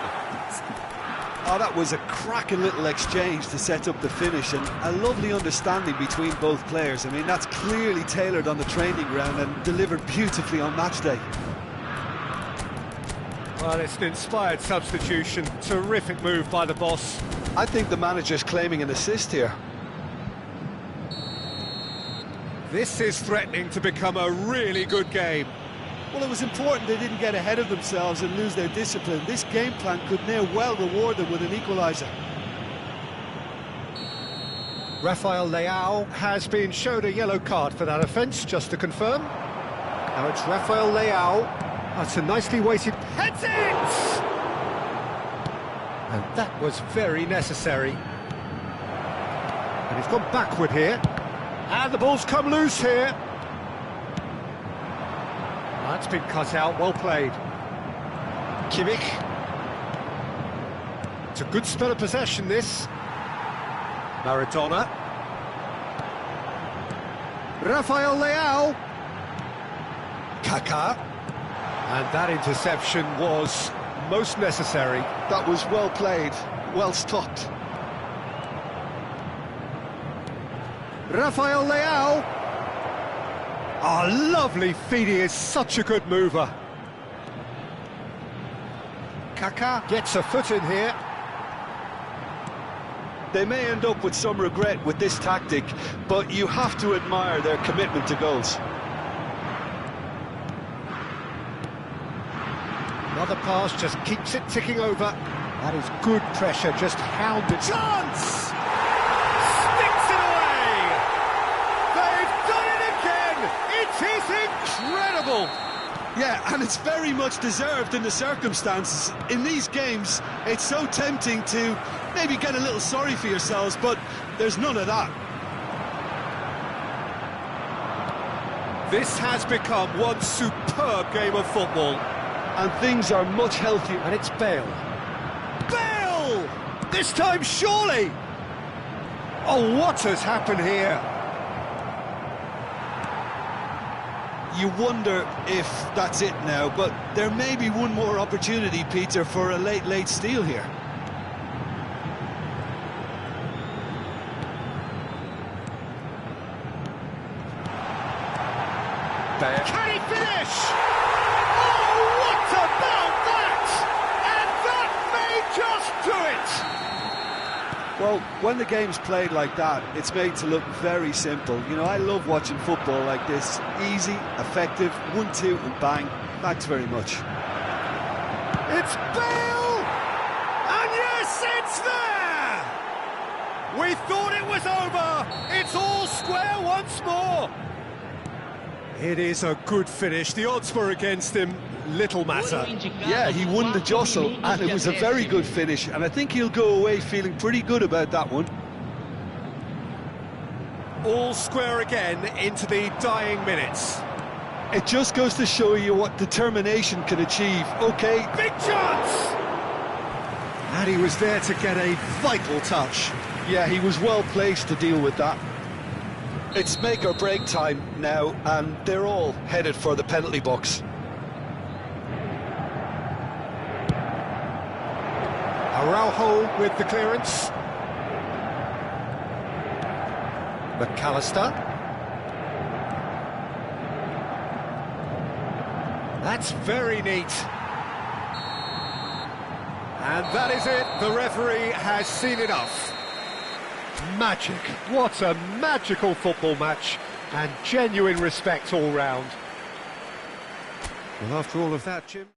Oh, that was a cracking little exchange to set up the finish, and a lovely understanding between both players. I mean, that's clearly tailored on the training ground and delivered beautifully on match day. Well, it's an inspired substitution. Terrific move by the boss. I think the manager's claiming an assist here. This is threatening to become a really good game. Well, it was important they didn't get ahead of themselves and lose their discipline. This game plan could now well reward them with an equaliser. Rafael Leao has been showed a yellow card for that offence, just to confirm. Now it's Rafael Leao. That's a nicely weighted... Heads it! And that was very necessary. And he's gone backward here. And the ball's come loose here. That's been cut out, well played. Kimmich. It's a good spell of possession, this. Maradona. Rafael Leao. Kaká. And that interception was most necessary. That was well played, well stopped. Rafael Leao. Oh, lovely feed, he is such a good mover. Kaká gets a foot in here. They may end up with some regret with this tactic, but you have to admire their commitment to goals. Another pass just keeps it ticking over. That is good pressure, just hounded. Chance! Sticks it away! They've done it again! It is incredible! Yeah, and it's very much deserved in the circumstances. In these games, it's so tempting to maybe get a little sorry for yourselves, but there's none of that. This has become one superb game of football. And things are much healthier. And it's Bale. Bale! This time, surely! Oh, what has happened here? You wonder if that's it now, but there may be one more opportunity, Peter, for a late steal here. Bale. Can he finish? Oh, what about that? And that may just do it! Well, when the game's played like that, it's made to look very simple. You know, I love watching football like this. Easy, effective, 1-2 and bang. Thanks very much. It's Bale! And yes, it's there! We thought it was over. It's all square once more. It is a good finish. The odds were against him. Little matter. Yeah, he won the jostle, and it was a very good finish, and I think he'll go away feeling pretty good about that one. All square again into the dying minutes. It just goes to show you what determination can achieve. Okay. Big chance! And he was there to get a vital touch. Yeah, he was well placed to deal with that. It's make or break time now, and they're all headed for the penalty box. Araujo with the clearance. McAllister. That's very neat. And that is it. The referee has seen enough. Magic. What a magical football match. And genuine respect all round. Well, after all of that, Jim...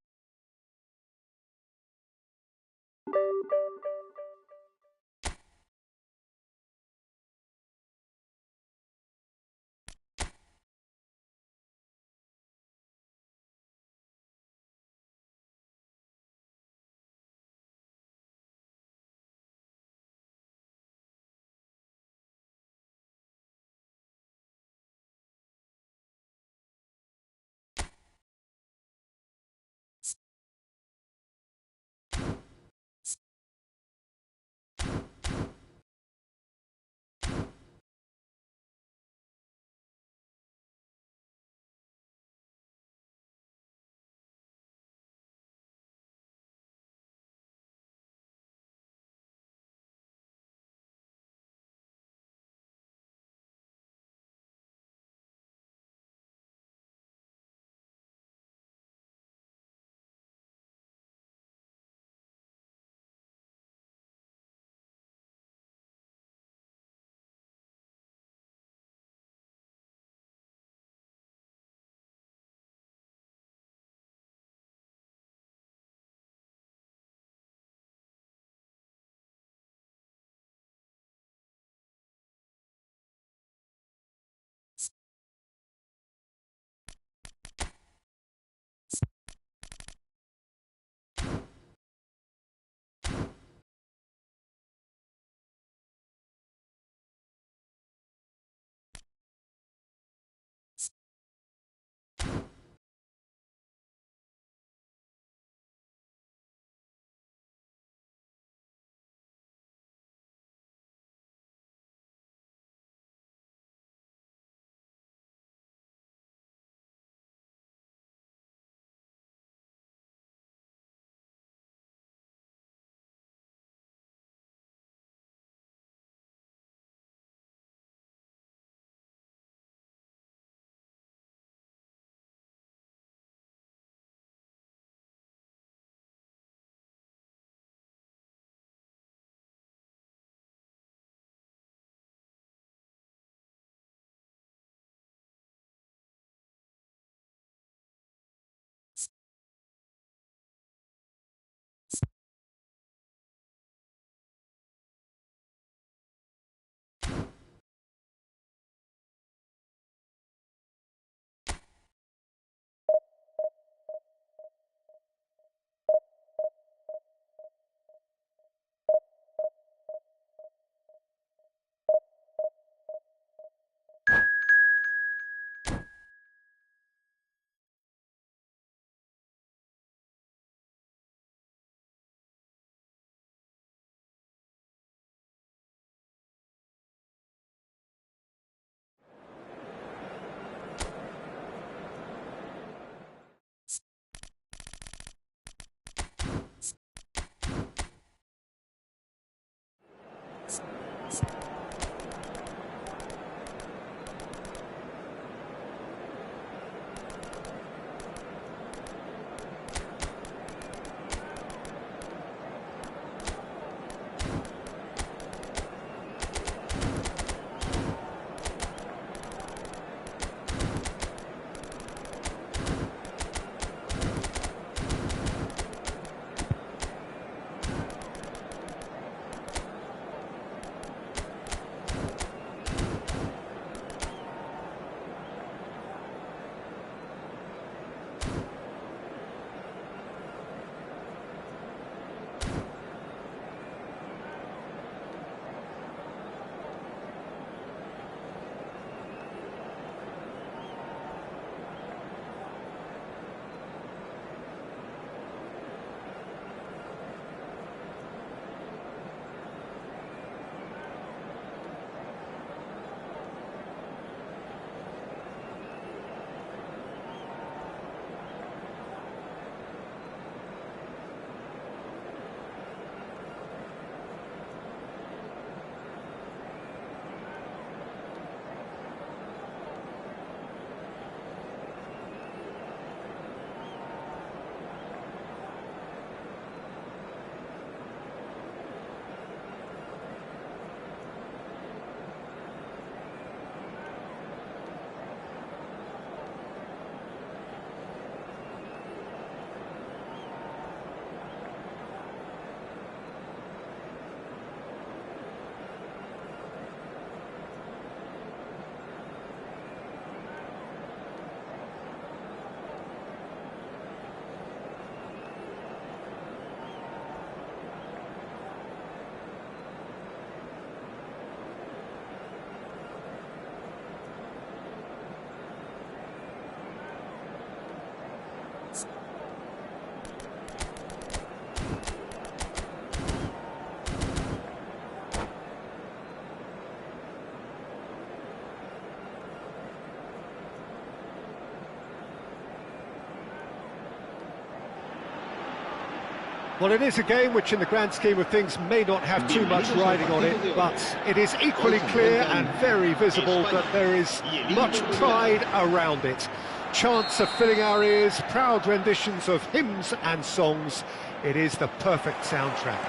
Well, it is a game which, in the grand scheme of things, may not have too much riding on it, but it is equally clear and very visible that there is much pride around it. Chants are filling our ears, proud renditions of hymns and songs. It is the perfect soundtrack.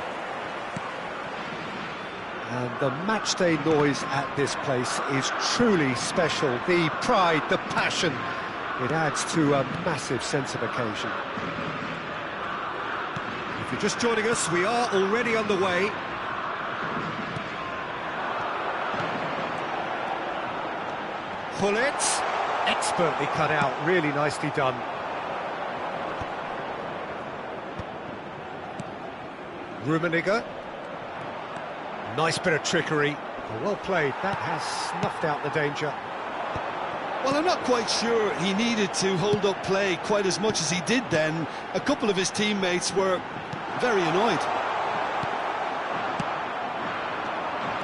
And the matchday noise at this place is truly special. The pride, the passion, it adds to a massive sense of occasion. If you're just joining us, we are already underway. Gullit, expertly cut out, really nicely done. Rummenigge. Nice bit of trickery. Well played, that has snuffed out the danger. Well, I'm not quite sure he needed to hold up play quite as much as he did then. A couple of his teammates were very annoyed.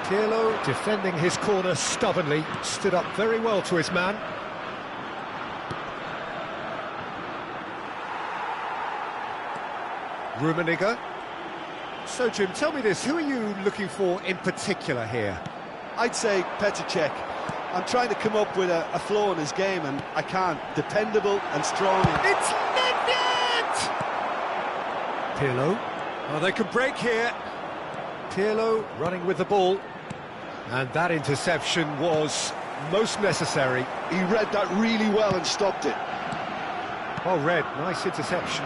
Pirlo defending his corner stubbornly, stood up very well to his man. Rummenigge. So, Jim, tell me this, who are you looking for in particular here? I'd say Petr Cech. I'm trying to come up with a flaw in his game, and I can't. Dependable and strong. It's Nedved! Pirlo. Oh, they can break here. Pirlo running with the ball. And that interception was most necessary. He read that really well and stopped it. Well read, nice interception.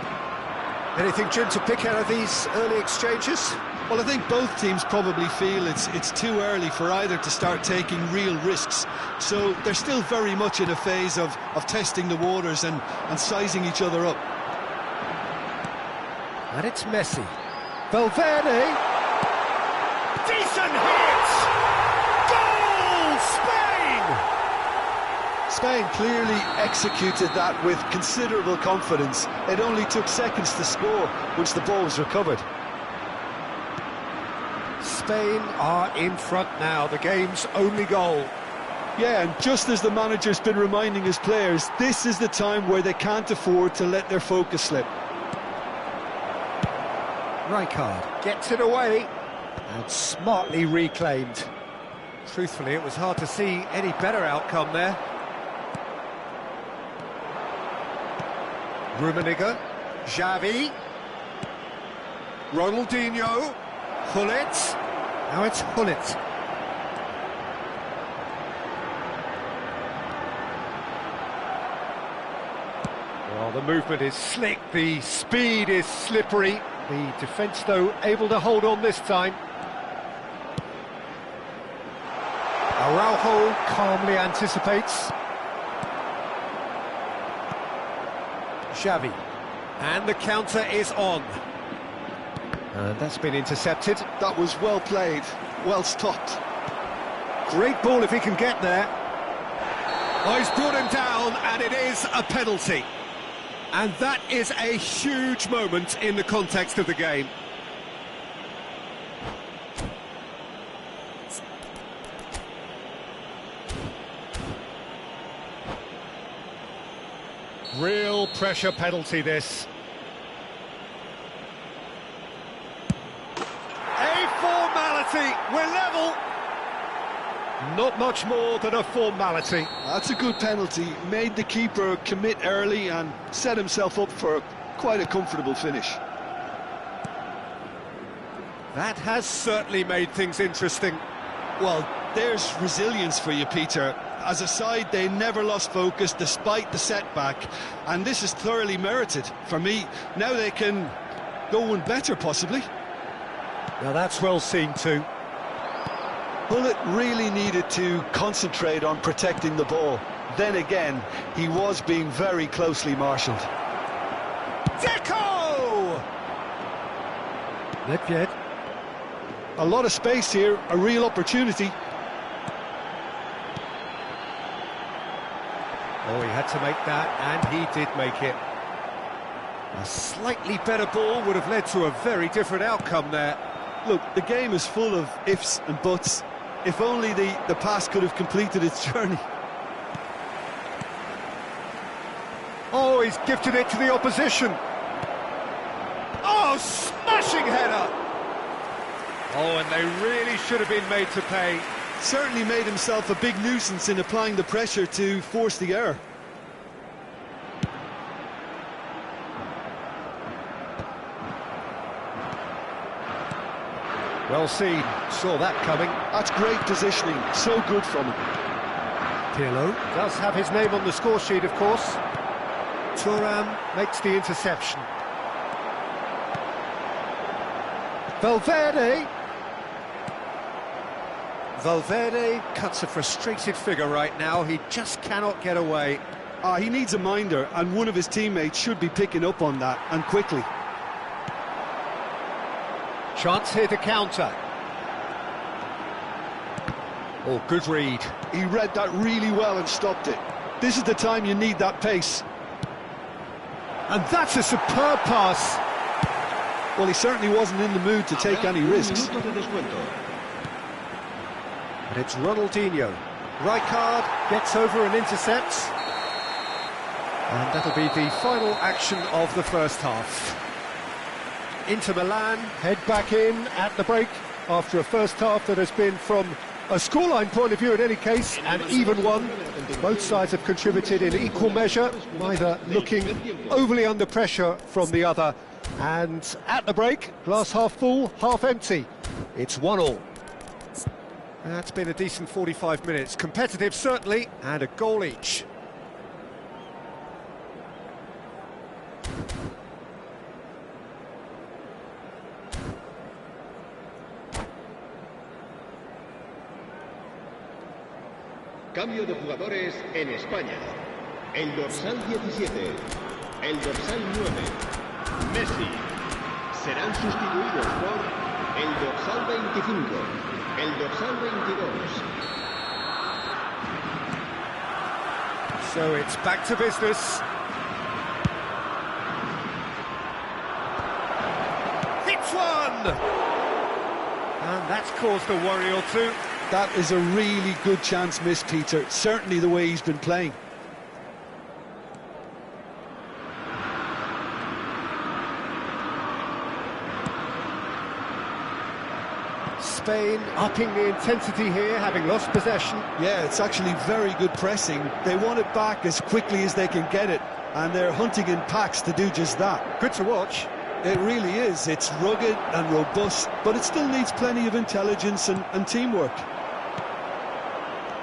Anything, Jim, to pick out of these early exchanges? Well, I think both teams probably feel it's too early for either to start taking real risks. So they're still very much in a phase of testing the waters and sizing each other up. And it's Messi. Valverde. Decent hit! Goal! Spain! Spain clearly executed that with considerable confidence. It only took seconds to score once the ball was recovered. Spain are in front now, the game's only goal. Yeah, and just as the manager's been reminding his players, this is the time where they can't afford to let their focus slip. Rijkaard gets it away and smartly reclaimed. Truthfully, it was hard to see any better outcome there. Rummenigge, Xavi, Ronaldinho, Gullit. Now it's Gullit. Well, the movement is slick, the speed is slippery. The defence, though, able to hold on this time. Araujo calmly anticipates. Xavi. And the counter is on. And that's been intercepted. That was well played, well stopped. Great ball if he can get there. Oh, he's brought him down, and it is a penalty. And that is a huge moment in the context of the game. Real pressure penalty, this. A formality, we're level. Not much more than a formality. That's a good penalty. Made the keeper commit early and set himself up for quite a comfortable finish. That has certainly made things interesting. Well, there's resilience for you, Peter. As a side, they never lost focus despite the setback, and this is thoroughly merited for me. Now they can go one better, possibly. Now that's well seen too. Gullit really needed to concentrate on protecting the ball. Then again, he was being very closely marshalled. Deco! Nedved. A lot of space here, a real opportunity. Oh, he had to make that, and he did make it. A slightly better ball would have led to a very different outcome there. Look, the game is full of ifs and buts. If only the pass could have completed its journey. Oh, he's gifted it to the opposition. Oh, smash! Smashing header! Oh, and they really should have been made to pay. Certainly made himself a big nuisance in applying the pressure to force the error. Well seen, saw that coming. That's great positioning, so good from him. Pirlo does have his name on the score sheet, of course. Thuram makes the interception. Valverde cuts a frustrated figure right now. He just cannot get away. He needs a minder, and one of his teammates should be picking up on that, and quickly. Chance here to counter. Oh, good read. He read that really well and stopped it. This is the time you need that pace. And that's a superb pass. Well, he certainly wasn't in the mood to take any risks. And it's Ronaldinho. Rijkaard gets over and intercepts. And that'll be the final action of the first half. Inter Milan head back in at the break after a first half that has been, from a scoreline point of view in any case, an even one. Both sides have contributed in equal measure, neither looking overly under pressure from the other. And at the break, glass half full, half empty. It's 1-1. That's been a decent 45 minutes. Competitive, certainly, and a goal each. Cambio de jugadores en España. El dorsal 17, el dorsal 9, Messi. Serán sustituidos por el dorsal 25, el dorsal 22. So it's back to business. Hits one! And that's caused a worry or two. That is a really good chance missed, Peter. Certainly the way he's been playing. Spain upping the intensity here, having lost possession. Yeah, it's actually very good pressing. They want it back as quickly as they can get it, and they're hunting in packs to do just that. Good to watch. It really is. It's rugged and robust, but it still needs plenty of intelligence and teamwork.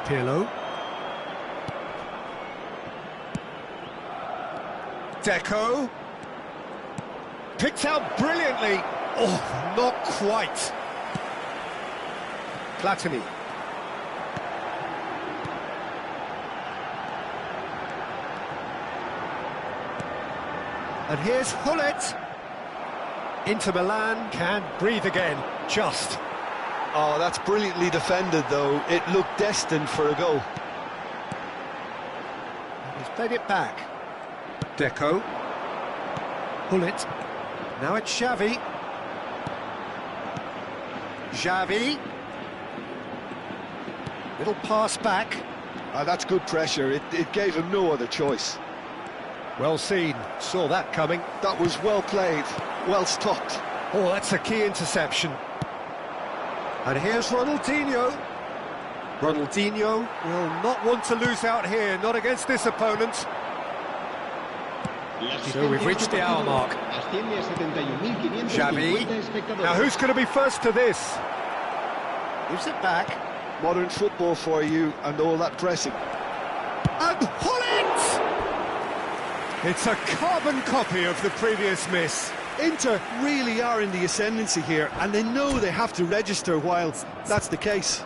Pirlo. Deco. Picked out brilliantly. Oh, not quite. Platini. And here's Hullet. Inter Milan can breathe again, just. Oh, that's brilliantly defended, though. It looked destined for a goal. He's played it back. Deco. Hullet. Now it's Xavi. Xavi. Little pass back. That's good pressure. It gave him no other choice. Well seen. Saw that coming. That was well played. Well stopped. Oh, that's a key interception. And here's Ronaldinho. Ronaldinho will not want to lose out here, not against this opponent. So we've reached the hour mark. Xavi. Now who's going to be first to this? Gives it back. Modern football for you, and all that pressing. And Hullet! It's a carbon copy of the previous miss. Inter really are in the ascendancy here, and they know they have to register while that's the case.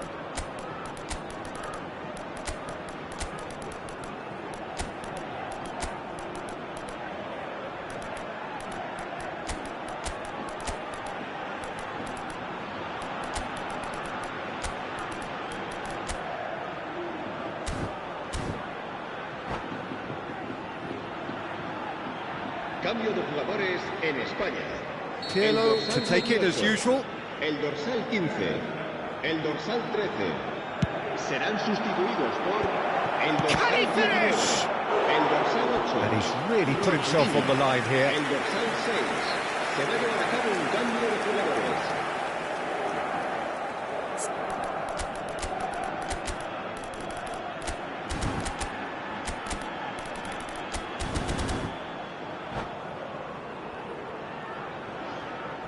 Cambio de jugadores en España. Pirlo to take it as usual. El dorsal 15, el dorsal 13. Serán sustituidos por el dorsal Can he finish? 19, el dorsal 8. And he's really put himself on the line here. El dorsal 6. Se va a llevar a cabo un cambio de jugadores.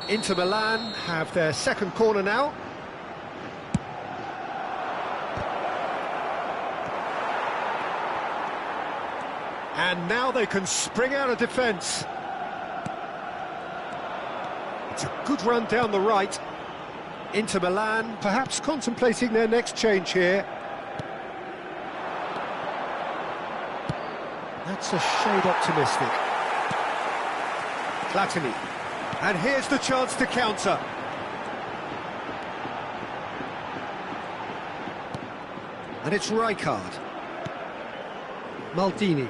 Inter Milan have their second corner now. And now they can spring out of defence. It's a good run down the right. Inter Milan perhaps contemplating their next change here. That's a shade optimistic. Platini. And here's the chance to counter. And it's Rijkaard. Maldini.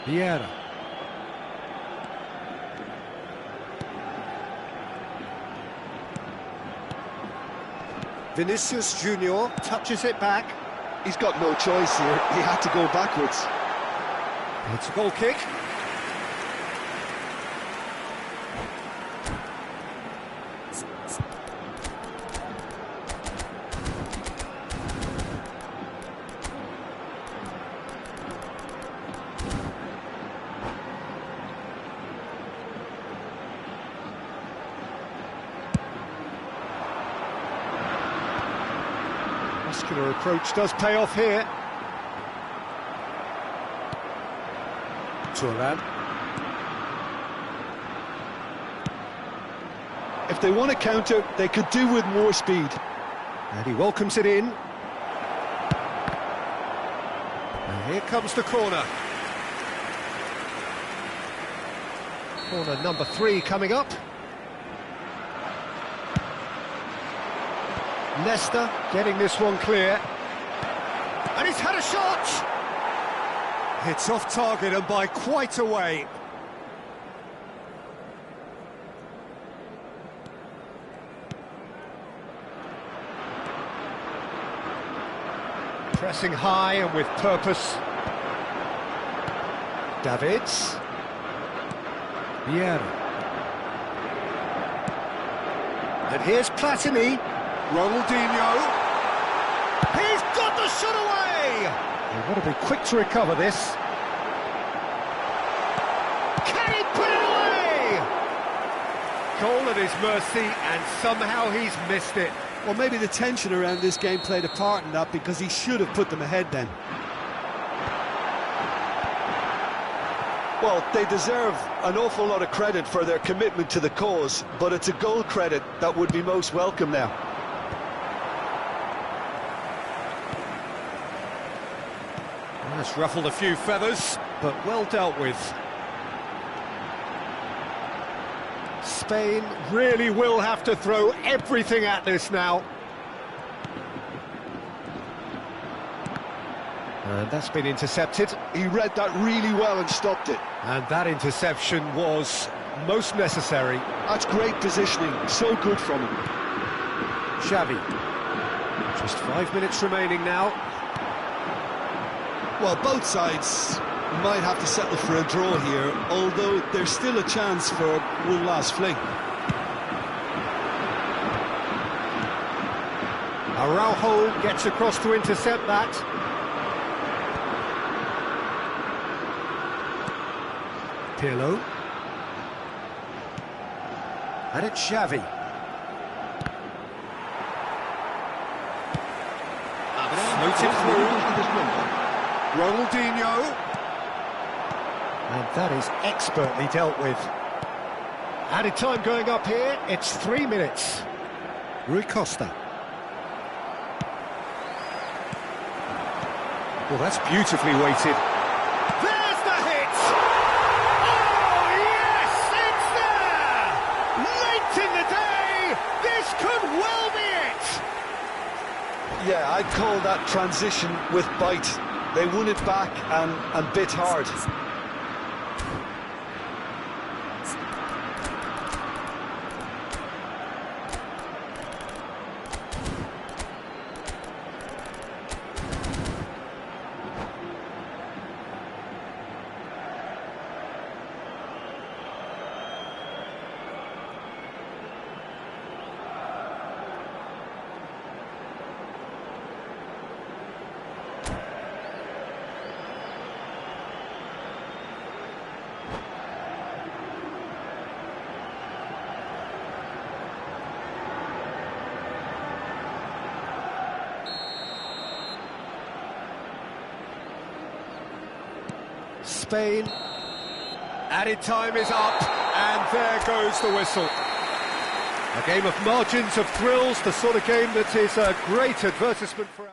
Vieira. Vinicius Junior touches it back. He's got no choice here. He had to go backwards. It's a goal kick. Muscular approach does pay off here. Turan. If they want to counter, they could do with more speed. And he welcomes it in. And here comes the corner. Corner number 3 coming up. Leicester getting this one clear. And he's had a shot! It's off target and by quite a way. Pressing high and with purpose. Davids. Vieira. And here's Platini. Ronaldinho. He's got the shot away! They've got to be quick to recover this. Can he put it away? Goal at his mercy, and somehow he's missed it. Well, maybe the tension around this game played a part in that, because he should have put them ahead then. Well, they deserve an awful lot of credit for their commitment to the cause, but it's a goal credit that would be most welcome now. That's ruffled a few feathers, but well dealt with. Spain really will have to throw everything at this now. And that's been intercepted. He read that really well and stopped it. And that interception was most necessary. That's great positioning, so good from him. Xavi. Just 5 minutes remaining now. Well, both sides might have to settle for a draw here, although there's still a chance for one last fling. Araujo gets across to intercept that. Pirlo. And it's Xavi. Floated through. Ronaldinho. And that is expertly dealt with. Added time going up here, it's 3 minutes. Rui Costa. Well, that's beautifully weighted. There's the hit! Oh, yes, it's there! Late in the day, this could well be it! Yeah, I'd call that transition with bite. They won it back and bit hard. Spain. Added time is up, and there goes the whistle. A game of margins of thrills, the sort of game that is a great advertisement for...